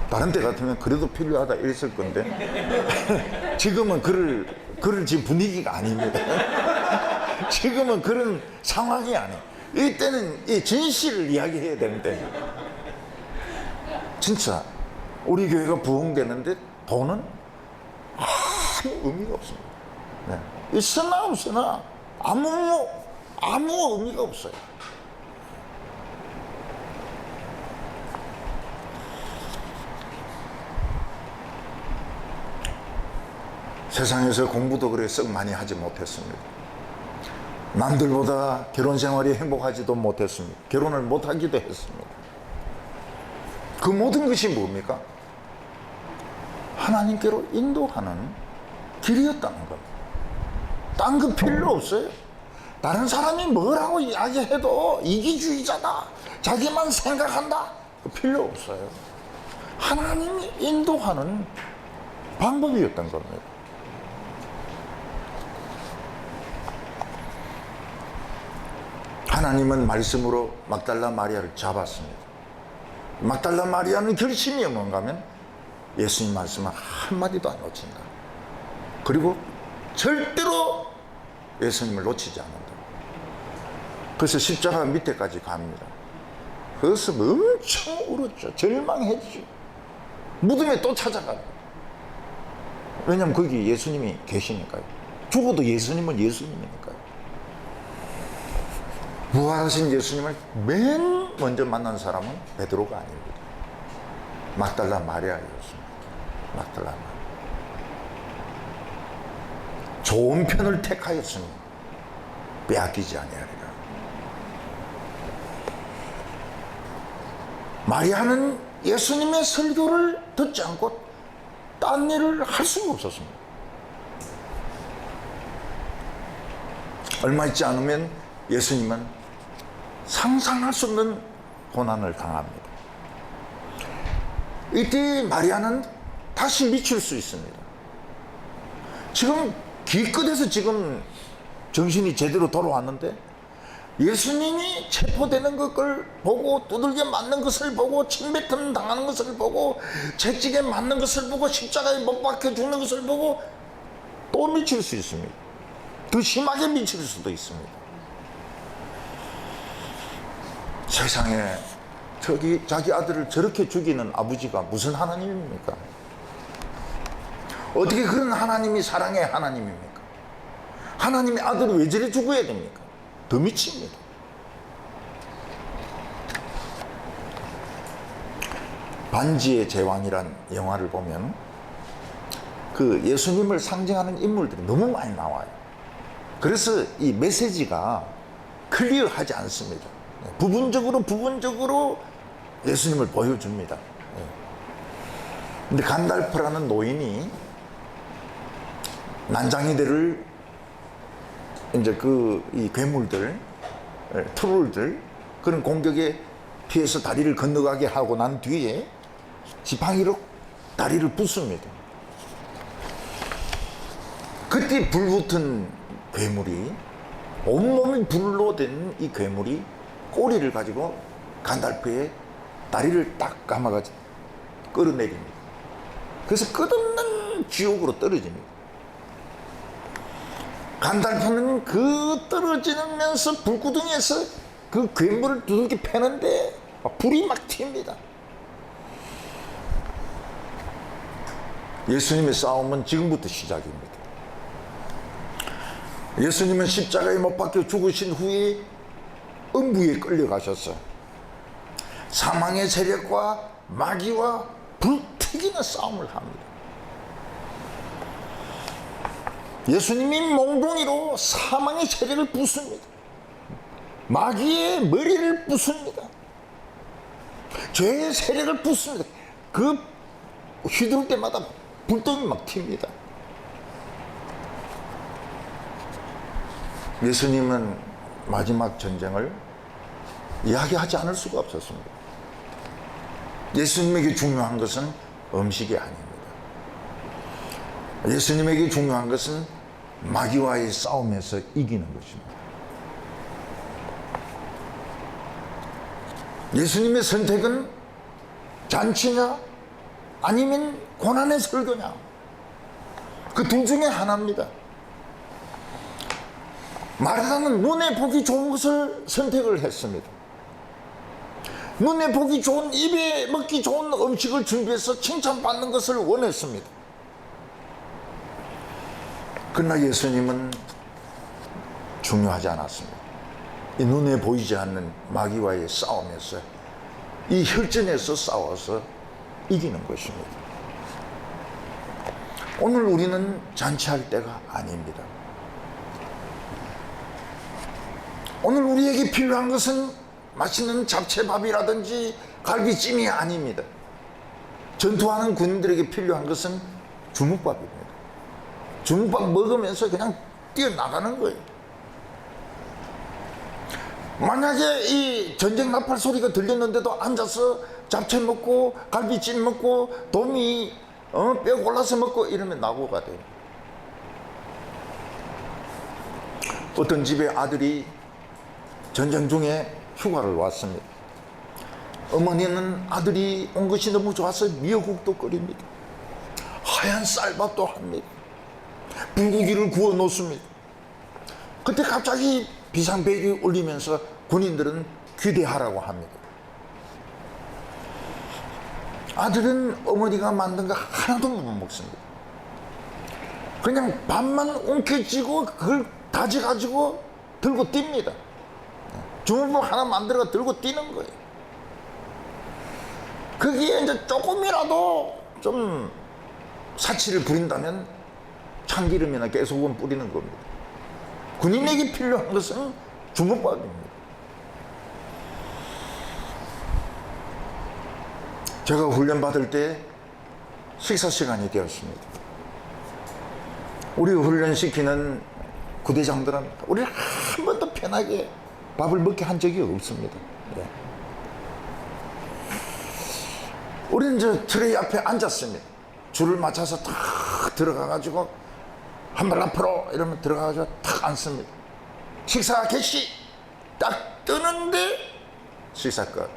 다른 때 같으면 그래도 필요하다 이랬을 건데 지금은 그럴 지금 분위기가 아닙니다. 지금은 그런 상황이 아니에요. 이때는 이 진실을 이야기해야 되는 때예요. 진짜 우리 교회가 부흥되는데 돈은 아무 의미가 없습니다. 네. 있으나 없으나 아무 의미가 없어요. 세상에서 공부도 그렇게 썩 많이 하지 못했습니다. 남들보다 결혼 생활이 행복하지도 못했습니다. 결혼을 못하기도 했습니다. 그 모든 것이 뭡니까? 하나님께로 인도하는 길이었다는 겁니다. 딴 거 필요 없어요. 다른 사람이 뭐라고 이야기해도 이기주의자다, 자기만 생각한다, 그 필요 없어요. 하나님이 인도하는 방법이었던 겁니다. 하나님은 말씀으로 막달라 마리아를 잡았습니다. 막달라 마리아는 결심이 뭔가 하면 예수님 말씀을 한마디도 안 놓친다. 그리고 절대로 예수님을 놓치지 않는다. 그래서 십자가 밑에까지 갑니다. 그래서 엄청 울었죠. 절망했죠. 무덤에 또 찾아가요. 왜냐하면 거기 예수님이 계시니까요. 죽어도 예수님은 예수님이니까요. 부활하신 예수님을 맨 먼저 만난 사람은 베드로가 아닙니다. 막달라 마리아였습니다. 막달라 마리아. 좋은 편을 택하였으니 빼앗기지 아니하리라. 마리아는 예수님의 설교를 듣지 않고 딴 일을 할 수가 없었습니다. 얼마 있지 않으면 예수님은 상상할 수 없는 고난을 당합니다. 이때 마리아는 다시 미칠 수 있습니다. 지금 기껏해서 지금 정신이 제대로 돌아왔는데 예수님이 체포되는 것을 보고 두들겨 맞는 것을 보고 침뱉음 당하는 것을 보고 채찍에 맞는 것을 보고 십자가에 못 박혀 죽는 것을 보고 또 미칠 수 있습니다. 더 심하게 미칠 수도 있습니다. 세상에 자기 아들을 저렇게 죽이는 아버지가 무슨 하나님입니까? 어떻게 그런 하나님이 사랑의 하나님입니까? 하나님의 아들을 왜 저래 죽어야 됩니까? 더 미칩니다. 반지의 제왕이란 영화를 보면 그 예수님을 상징하는 인물들이 너무 많이 나와요. 그래서 이 메시지가 클리어하지 않습니다. 부분적으로 예수님을 보여줍니다. 근데 간달프라는 노인이 난장이들을 이제 이 괴물들, 트롤들 그런 공격에 피해서 다리를 건너가게 하고 난 뒤에 지팡이로 다리를 부숩니다. 그때 불붙은 괴물이 온몸이 불로 된 이 괴물이 꼬리를 가지고 간달프의 다리를 딱 감아가지고 끌어내립니다. 그래서 끝없는 지옥으로 떨어집니다. 간달프는 그 떨어지면서 불구덩이에서 그 괴물을 두들겨 패는데 불이 막 튑니다. 예수님의 싸움은 지금부터 시작입니다. 예수님은 십자가에 못 박혀 죽으신 후에 음부에 끌려가셨어요. 사망의 세력과 마귀와 불튀기는 싸움을 합니다. 예수님이 몽둥이로 사망의 세력을 부숩니다. 마귀의 머리를 부숩니다. 죄의 세력을 부숩니다. 그 휘두를 때마다 불똥이 막 튑니다. 예수님은 마지막 전쟁을 이야기하지 않을 수가 없었습니다. 예수님에게 중요한 것은 음식이 아닙니다. 예수님에게 중요한 것은 마귀와의 싸움에서 이기는 것입니다. 예수님의 선택은 잔치냐 아니면 고난의 설교냐, 그 둘 중에 하나입니다. 마르다는 눈에 보기 좋은 것을 선택을 했습니다. 눈에 보기 좋은, 입에 먹기 좋은 음식을 준비해서 칭찬받는 것을 원했습니다. 그러나 예수님은 중요하지 않았습니다. 이 눈에 보이지 않는 마귀와의 싸움에서, 이 혈전에서 싸워서 이기는 것입니다. 오늘 우리는 잔치할 때가 아닙니다. 오늘 우리에게 필요한 것은 맛있는 잡채밥이라든지 갈비찜이 아닙니다. 전투하는 군인들에게 필요한 것은 주먹밥입니다. 주먹밥 먹으면서 그냥 뛰어나가는 거예요. 만약에 이 전쟁 나팔 소리가 들렸는데도 앉아서 잡채 먹고 갈비찜 먹고 도미 뼈 골라서 먹고 이러면 낙오가 돼요. 어떤 집에 아들이 전쟁 중에 휴가를 왔습니다. 어머니는 아들이 온 것이 너무 좋아서 미역국도 끓입니다. 하얀 쌀밥도 합니다. 불고기를 구워 놓습니다. 그때 갑자기 비상벨이 울리면서 군인들은 귀대하라고 합니다. 아들은 어머니가 만든 거 하나도 못 먹습니다. 그냥 밥만 움켜쥐고 그걸 다져가지고 들고 뜁니다. 주먹밥 하나 만들어가 들고 뛰는 거예요. 거기에 이제 조금이라도 좀 사치를 부린다면 참기름이나 깨소금 뿌리는 겁니다. 군인에게 필요한 것은 주먹밥입니다. 제가 훈련 받을 때 식사 시간이 되었습니다. 우리 훈련시키는 구대장들은 우리를 한 번도 편하게 밥을 먹게 한 적이 없습니다. 네. 우리는 저 트레이 앞에 앉았습니다. 줄을 맞춰서 탁 들어가가지고 한 발 앞으로 이러면 들어가가지고 탁 앉습니다. 식사 개시 딱 뜨는데 식사 끝.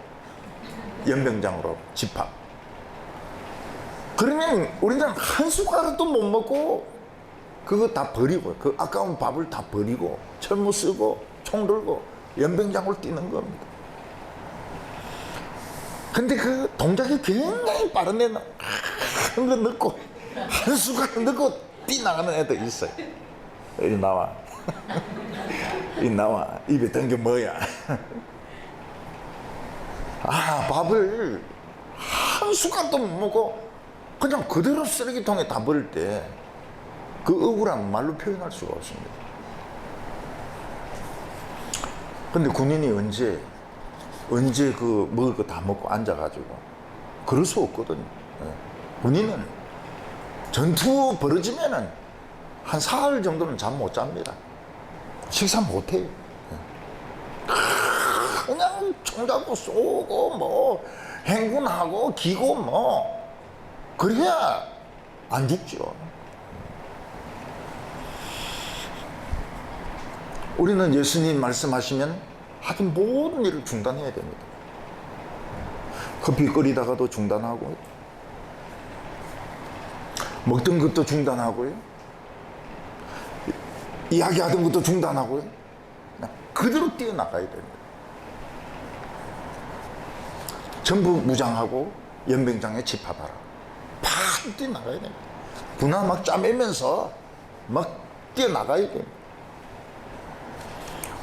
연병장으로 집합. 그러면 우리는 한 숟가락도 못 먹고 그거 다 버리고 그 아까운 밥을 다 버리고 철무 쓰고 총 들고 연병장으로 뛰는 겁니다. 근데 그 동작이 굉장히 빠른 애는 한 거 넣고 한 숟가락 넣고 뛰나가는 애도 있어요. 이리 나와. 이리 나와. 입에 던겨 뭐야. 아, 밥을 한 숟가락도 못 먹고 그냥 그대로 쓰레기통에 다 버릴 때 그 억울함 말로 표현할 수가 없습니다. 근데 군인이 언제 그 먹을 거 다 먹고 앉아가지고 그럴 수 없거든요. 군인은 전투 벌어지면은 한 사흘 정도는 잠 못 잡니다. 식사 못 해요. 그냥 총 잡고 쏘고 뭐 행군하고 기고 뭐 그래야 안 죽죠. 우리는 예수님 말씀하시면 하긴 모든 일을 중단해야 됩니다. 커피 끓이다가도 중단하고 먹던 것도 중단하고요. 이야기하던 것도 중단하고요. 그대로 뛰어나가야 됩니다. 전부 무장하고 연병장에 집합하라. 팍 뛰어나가야 됩니다. 분화 막 짜매면서 막 뛰어나가야 됩니다.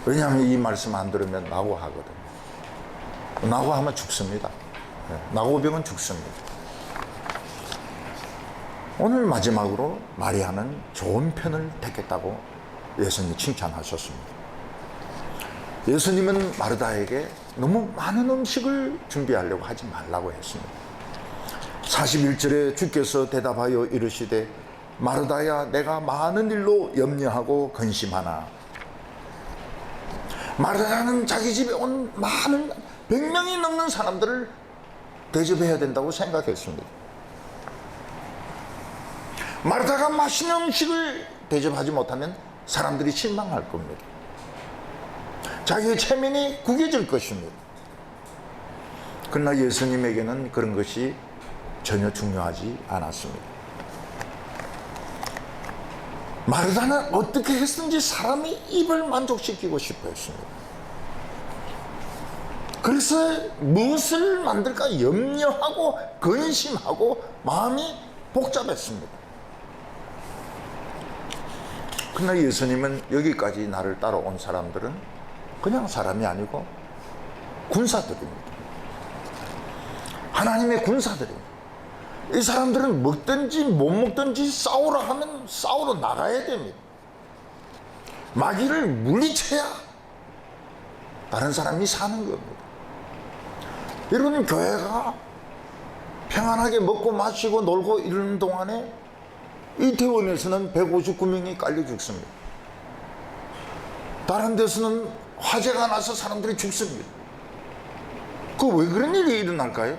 왜냐하면 이 말씀 안 들으면 낙오하거든요. 낙오하면 죽습니다. 낙오병은 죽습니다. 오늘 마지막으로 마리아는 좋은 편을 택했다고 예수님이 칭찬하셨습니다. 예수님은 마르다에게 너무 많은 음식을 준비하려고 하지 말라고 했습니다. 41절에 주께서 대답하여 이르시되 마르다야 내가 많은 일로 염려하고 근심하나. 마르다는 자기 집에 온 많은 100명이 넘는 사람들을 대접해야 된다고 생각했습니다. 마르다가 맛있는 음식을 대접하지 못하면 사람들이 실망할 겁니다. 자기의 체면이 구겨질 것입니다. 그러나 예수님에게는 그런 것이 전혀 중요하지 않았습니다. 마르다는 어떻게 했든지 사람의 입을 만족시키고 싶어 했습니다. 그래서 무엇을 만들까 염려하고 근심하고 마음이 복잡했습니다. 그러나 예수님은 여기까지 나를 따라온 사람들은 그냥 사람이 아니고 군사들입니다. 하나님의 군사들입니다. 이 사람들은 먹든지 못 먹든지 싸우러 하면 싸우러 나가야 됩니다. 마귀를 물리쳐야 다른 사람이 사는 겁니다. 여러분, 교회가 평안하게 먹고 마시고 놀고 이러는 동안에 이태원에서는 159명이 깔려 죽습니다. 다른 데서는 화재가 나서 사람들이 죽습니다. 그 왜 그런 일이 일어날까요?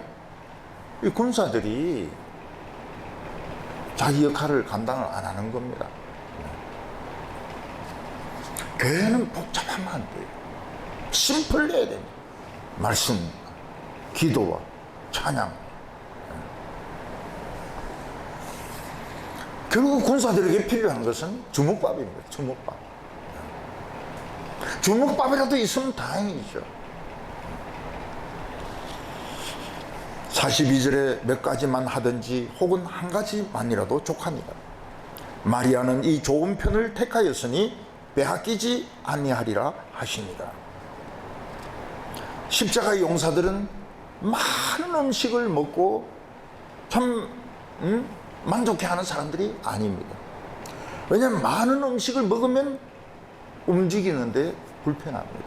이 군사들이 자기 역할을 감당을 안 하는 겁니다. 교회는 복잡하면 안 돼요. 심플해야 됩니다. 말씀, 기도와 찬양. 결국 군사들에게 필요한 것은 주먹밥입니다. 주먹밥. 주먹밥이라도 있으면 다행이죠. 42절에 몇 가지만 하든지 혹은 한 가지만이라도 족합니다. 마리아는 이 좋은 편을 택하였으니 빼앗기지 아니하리라 하십니다. 십자가의 용사들은 많은 음식을 먹고 참 만족해하는 사람들이 아닙니다. 왜냐하면 많은 음식을 먹으면 움직이는데 불편합니다.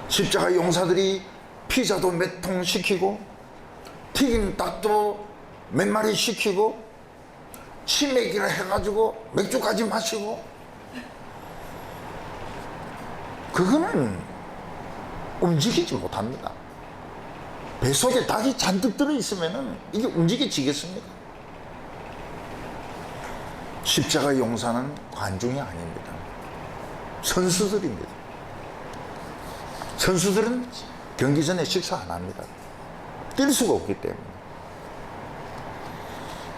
십자가의 용사들이 피자도 몇 통 시키고 튀긴 닭도 몇 마리 시키고 치맥이라 해가지고 맥주까지 마시고, 그거는 움직이지 못합니다. 뱃속에 닭이 잔뜩 들어있으면 이게 움직여지겠습니까? 십자가의 용사는 관중이 아닙니다. 선수들입니다. 선수들은 경기 전에 식사 안 합니다. 뛸 수가 없기 때문에.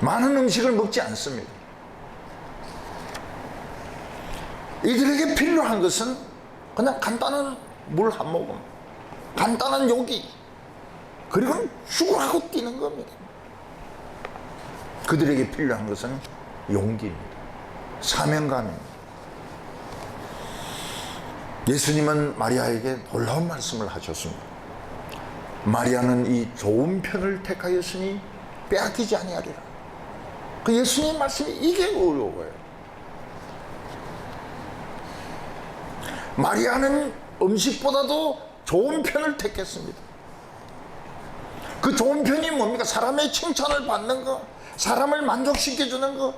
많은 음식을 먹지 않습니다. 이들에게 필요한 것은 그냥 간단한 물 한 모금, 간단한 요기, 그리고 죽으라고 뛰는 겁니다. 그들에게 필요한 것은 용기입니다. 사명감입니다. 예수님은 마리아에게 놀라운 말씀을 하셨습니다. 마리아는 이 좋은 편을 택하였으니 빼앗기지 아니하리라. 그 예수님 말씀이 이게 어려워요. 마리아는 음식보다도 좋은 편을 택했습니다. 그 좋은 편이 뭡니까? 사람의 칭찬을 받는 것, 사람을 만족시켜주는 것,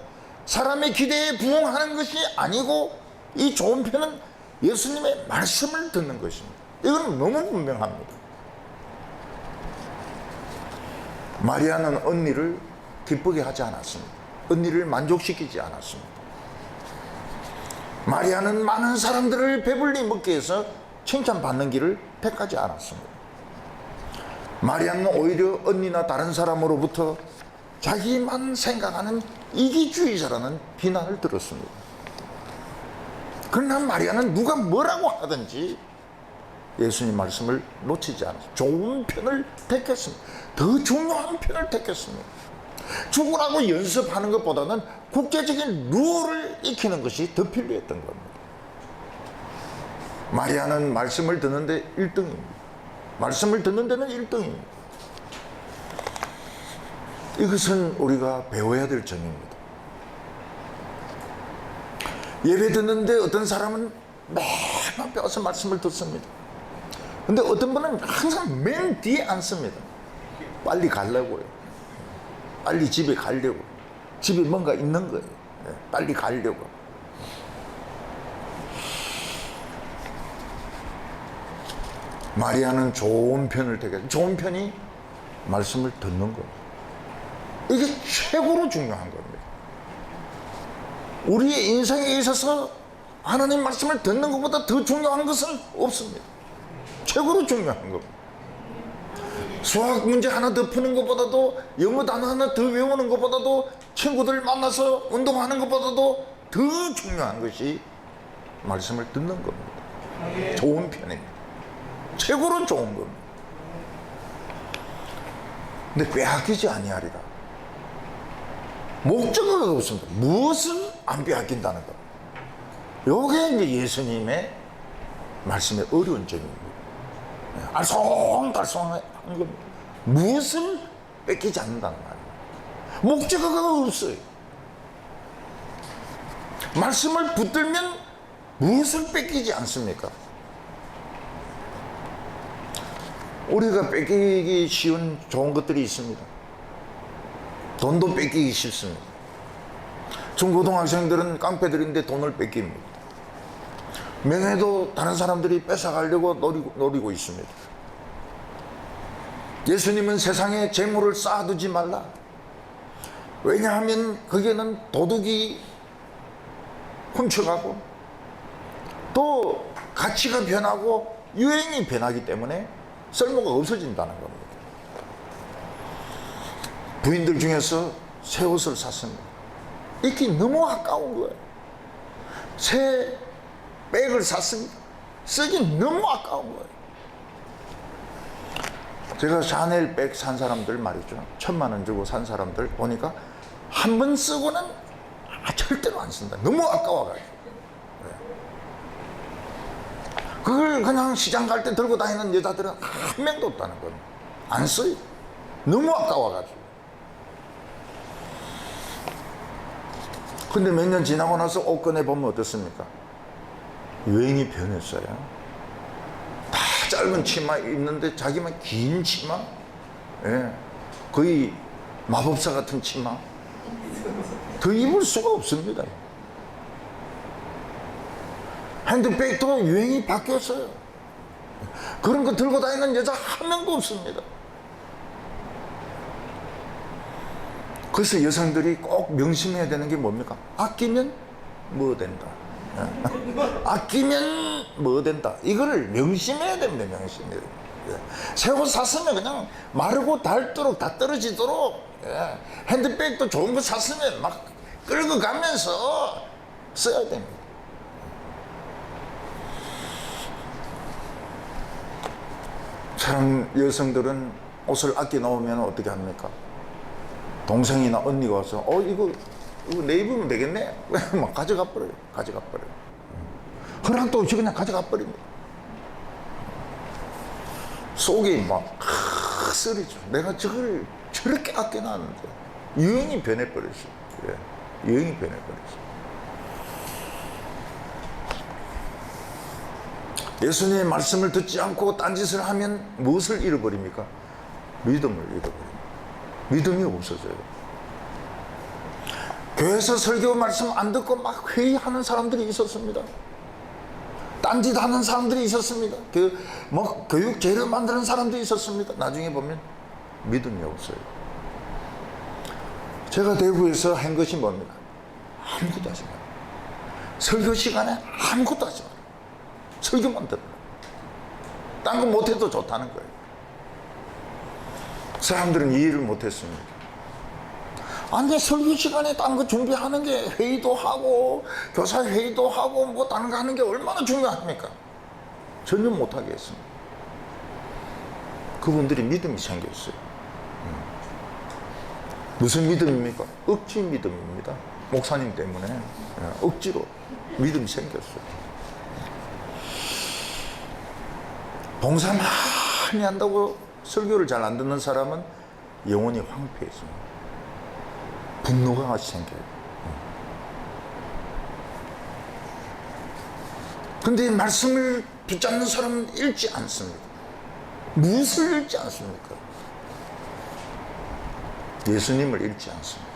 사람의 기대에 부응하는 것이 아니고, 이 좋은 편은 예수님의 말씀을 듣는 것입니다. 이건 너무 분명합니다. 마리아는 언니를 기쁘게 하지 않았습니다. 언니를 만족시키지 않았습니다. 마리아는 많은 사람들을 배불리 먹게 해서 칭찬받는 길을 택하지 않았습니다. 마리아는 오히려 언니나 다른 사람으로부터 자기만 생각하는 이기주의자라는 비난을 들었습니다. 그러나 마리아는 누가 뭐라고 하든지 예수님 말씀을 놓치지 않았습니다. 좋은 편을 택했습니다. 더 중요한 편을 택했습니다. 죽으라고 연습하는 것보다는 국제적인 룰을 익히는 것이 더 필요했던 겁니다. 마리아는 말씀을 듣는데 1등입니다. 말씀을 듣는 데는 1등입니다. 이것은 우리가 배워야 될 점입니다. 예배 듣는데 어떤 사람은 매번 배워서 말씀을 듣습니다. 근데 어떤 분은 항상 맨 뒤에 앉습니다. 빨리 가려고요. 빨리 집에 가려고. 집에 뭔가 있는 거예요. 빨리 가려고. 마리아는 좋은 편을 택했어요. 좋은 편이 말씀을 듣는 겁니다. 이게 최고로 중요한 겁니다. 우리의 인생에 있어서 하나님 말씀을 듣는 것보다 더 중요한 것은 없습니다. 최고로 중요한 겁니다. 수학 문제 하나 더 푸는 것보다도, 영어 단어 하나 더 외우는 것보다도, 친구들 만나서 운동하는 것보다도 더 중요한 것이 말씀을 듣는 겁니다. 좋은 편입니다. 최고로 좋은 겁니다. 근데 빼앗기지 아니하리라. 목적어가 없습니다. 무엇을 안 빼앗긴다는 것. 요게 이제 예수님의 말씀의 어려운 점입니다. 알쏭달쏭한 겁니다. 무엇을 뺏기지 않는다는 말이에요. 목적어가 없어요. 말씀을 붙들면 무엇을 뺏기지 않습니까? 우리가 뺏기기 쉬운 좋은 것들이 있습니다. 돈도 뺏기기 쉽습니다. 중고등학생들은 깡패들인데 돈을 뺏깁니다. 명예도 다른 사람들이 뺏어가려고 노리고 있습니다. 예수님은 세상에 재물을 쌓아두지 말라. 왜냐하면 거기에는 도둑이 훔쳐가고 또 가치가 변하고 유행이 변하기 때문에 쓸모가 없어진다는 겁니다. 부인들 중에서 새 옷을 샀습니다. 입기 너무 아까운 거예요. 새 백을 샀습니다. 쓰기 너무 아까운 거예요. 제가 샤넬 백 산 사람들 말이죠. 1,000만 원 주고 산 사람들 보니까 한 번 쓰고는 절대로 안 쓴다. 너무 아까워가지고. 그걸 그냥 시장 갈 때 들고 다니는 여자들은 한 명도 없다는 거예요. 안 써요. 너무 아까워가지고. 근데 몇 년 지나고 나서 옷 꺼내보면 어떻습니까? 유행이 변했어요. 다 짧은 치마 입는데 자기만 긴 치마? 예. 거의 마법사 같은 치마. 더 입을 수가 없습니다. 핸드백도 유행이 바뀌었어요. 그런 거 들고 다니는 여자 한 명도 없습니다. 그래서 여성들이 꼭 명심해야 되는 게 뭡니까? 아끼면 뭐 된다. 아끼면 뭐 된다. 이거를 명심해야 됩니다. 명심해야 됩니다. 새 옷 샀으면 그냥 마르고 닳도록 다 떨어지도록, 핸드백도 좋은 거 샀으면 막 끌고 가면서 써야 됩니다. 사람 여성들은 옷을 아껴 놓으면 어떻게 합니까? 동생이나 언니가 와서 이거 내 입으면 되겠네? 막 가져가 버려요. 허락도 없이 그냥 가져가 버립니다. 속이 막 쓰리죠. 내가 저걸 저렇게 아껴놨는데 유행이 변해버렸어요. 유행이 변해버렸어요. 예수님의 말씀을 듣지 않고 딴짓을 하면 무엇을 잃어버립니까? 믿음을 잃어버립니다. 믿음이 없어져요. 교회에서 설교 말씀 안 듣고 막 회의하는 사람들이 있었습니다. 딴짓하는 사람들이 있었습니다. 교육 재료 만드는 사람들이 있었습니다. 나중에 보면 믿음이 없어요. 제가 대구에서 한 것이 뭡니까? 아무것도 하지 마요. 설교 시간에 아무것도 하지 마요. 설교만 들어요. 딴 거 못해도 좋다는 거예요. 사람들은 이해를 못했습니다. 아니, 설교 시간에 딴 거 준비하는 게 회의도 하고 교사 회의도 하고 뭐 다른 거 하는 게 얼마나 중요합니까? 전혀 못하게 했습니다. 그분들이 믿음이 생겼어요. 무슨 믿음입니까? 억지 믿음입니다. 목사님 때문에 억지로 믿음이 생겼어요. 봉사 많이 한다고 설교를 잘 안 듣는 사람은 영혼이 황폐해집니다. 분노가 같이 생겨요. 근데 말씀을 붙잡는 사람은 읽지 않습니다. 무엇을 읽지 않습니까? 예수님을 읽지 않습니다.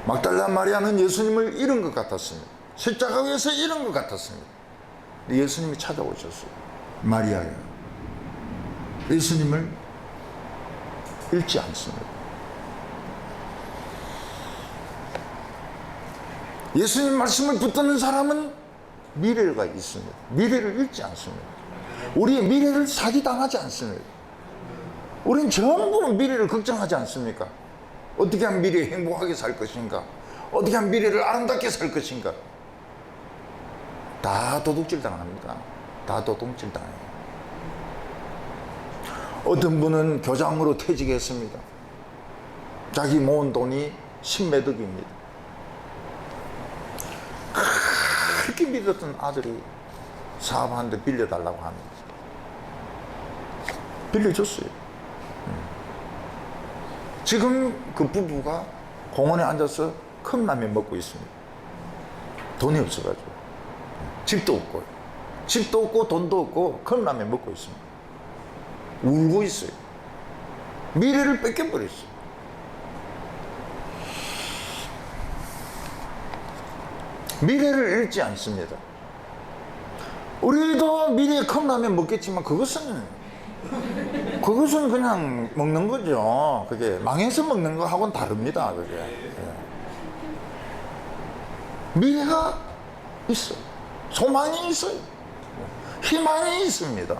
막달라 마리아는 예수님을 잃은 것 같았습니다. 십자가 위에서 잃은 것 같았습니다. 근데 예수님이 찾아오셨어요. 마리아야, 예수님을 읽지 않습니다. 예수님 말씀을 붙드는 사람은 미래가 있습니다. 미래를 읽지 않습니다. 우리의 미래를 사기당하지 않습니다. 우리는 전부 미래를 걱정하지 않습니까? 어떻게 하면 미래에 행복하게 살 것인가? 어떻게 하면 미래를 아름답게 살 것인가? 다 도둑질 당합니다. 다 도둑질 당해요. 어떤 분은 교장으로 퇴직했습니다. 자기 모은 돈이 10매덕입니다. 그렇게 믿었던 아들이 사업하는데 빌려달라고 합니다. 빌려줬어요. 지금 그 부부가 공원에 앉아서 컵라면 먹고 있습니다. 돈이 없어가지고. 집도 없고요. 집도 없고 돈도 없고 컵라면 먹고 있습니다. 울고 있어요. 미래를 뺏겨버렸어요. 미래를 잃지 않습니다. 우리도 미래에 컵라면 먹겠지만 그것은 그냥 먹는 거죠. 그게 망해서 먹는 거하고는 다릅니다. 그게. 미래가 있어요. 소망이 있어요. 희망이 있습니다.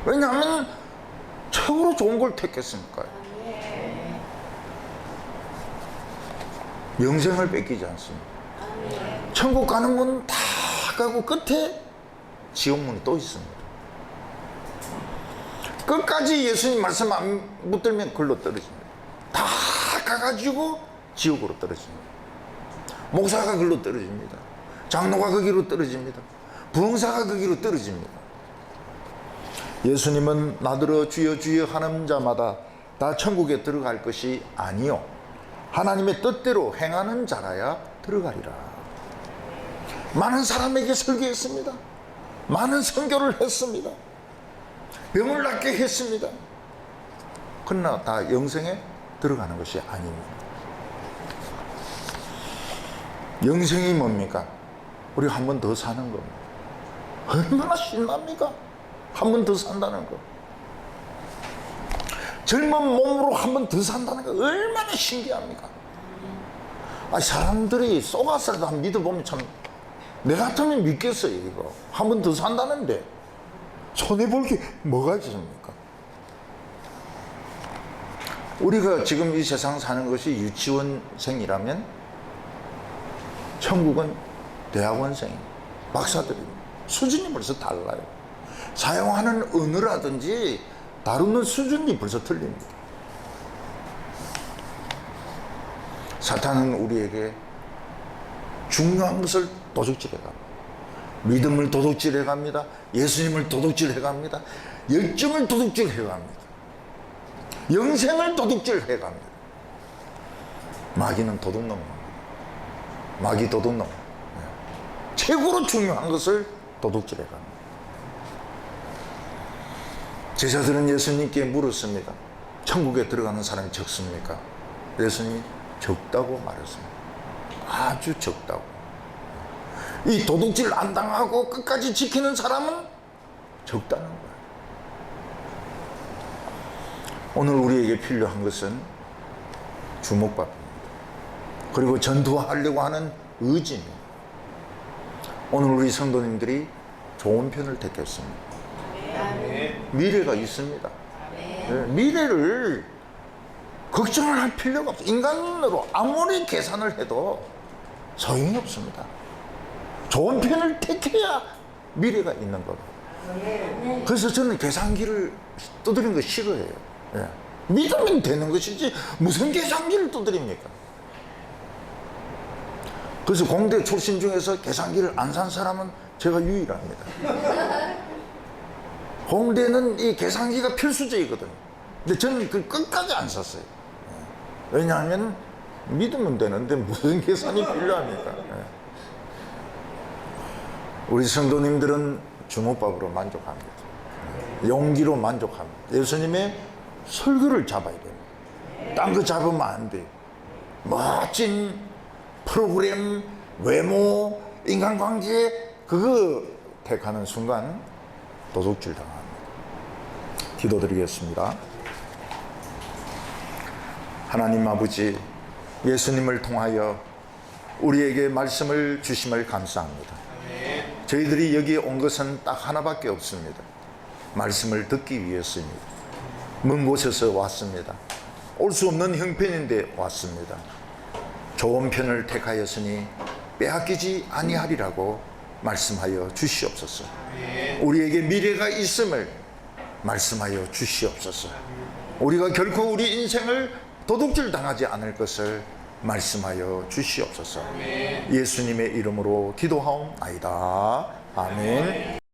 왜냐하면 최고로 좋은 걸 택했으니까요. 영생을 뺏기지 않습니다. 천국 가는 건 다 가고 끝에 지옥문이 또 있습니다. 끝까지 예수님 말씀 안 붙들면 글로 떨어집니다. 다 가가지고 지옥으로 떨어집니다. 목사가 글로 떨어집니다. 장로가 거기로 떨어집니다. 부흥사가 거기로 떨어집니다. 예수님은 나더러 주여 주여 하는 자마다 다 천국에 들어갈 것이 아니요 하나님의 뜻대로 행하는 자라야 들어가리라. 많은 사람에게 설교했습니다. 많은 선교를 했습니다. 병을 낫게 했습니다. 그러나 다 영생에 들어가는 것이 아닙니다. 영생이 뭡니까? 우리가 한 번 더 사는 겁니다. 얼마나 신납니까? 한 번 더 산다는 거. 젊은 몸으로 한 번 더 산다는 거 얼마나 신기합니까? 사람들이 쏘가서라도 한번 믿어보면 참, 내 같으면 믿겠어요. 이거 한 번 더 산다는데 손해볼 게 뭐가 있습니까? 우리가 지금 이 세상 사는 것이 유치원생이라면 천국은 대학원생, 박사들입니다. 수준이 벌써 달라요. 사용하는 언어라든지 다루는 수준이 벌써 틀립니다. 사탄은 우리에게 중요한 것을 도둑질해 갑니다. 믿음을 도둑질해 갑니다. 예수님을 도둑질해 갑니다. 열정을 도둑질해 갑니다. 영생을 도둑질해 갑니다. 마귀는 도둑놈. 마귀 도둑놈. 최고로 중요한 것을 도둑질해 갑니다. 제자들은 예수님께 물었습니다. 천국에 들어가는 사람이 적습니까? 예수님이 적다고 말했습니다. 아주 적다고. 이 도둑질 안 당하고 끝까지 지키는 사람은 적다는 거예요. 오늘 우리에게 필요한 것은 주목받습니다. 그리고 전투하려고 하는 의지입니다. 오늘 우리 성도님들이 좋은 편을 택했습니다. 미래가 있습니다. 미래를 걱정을 할 필요가 없어요. 인간으로 아무리 계산을 해도 소용이 없습니다. 좋은 편을 택해야 미래가 있는 거예요. 그래서 저는 계산기를 두드리는 거 싫어해요. 믿으면 되는 것이지 무슨 계산기를 두드립니까? 그래서 공대 출신 중에서 계산기를 안 산 사람은 제가 유일합니다. 공대는 이 계산기가 필수적이거든요. 근데 저는 그 끝까지 안 샀어요. 왜냐하면 믿으면 되는데 무슨 계산이 필요합니까? 우리 성도님들은 주먹밥으로 만족합니다. 용기로 만족합니다. 예수님의 설교를 잡아야 됩니다. 딴 거 잡으면 안 돼요. 멋진 프로그램, 외모, 인간관계 그거 택하는 순간 도둑질 당합니다. 기도드리겠습니다. 하나님 아버지, 예수님을 통하여 우리에게 말씀을 주심을 감사합니다. 저희들이 여기 온 것은 딱 하나밖에 없습니다. 말씀을 듣기 위해서입니다. 먼 곳에서 왔습니다. 올 수 없는 형편인데 왔습니다. 좋은 편을 택하였으니 빼앗기지 아니하리라고 말씀하여 주시옵소서. 우리에게 미래가 있음을 말씀하여 주시옵소서. 우리가 결코 우리 인생을 도둑질 당하지 않을 것을 말씀하여 주시옵소서. 예수님의 이름으로 기도하옵나이다. 아멘.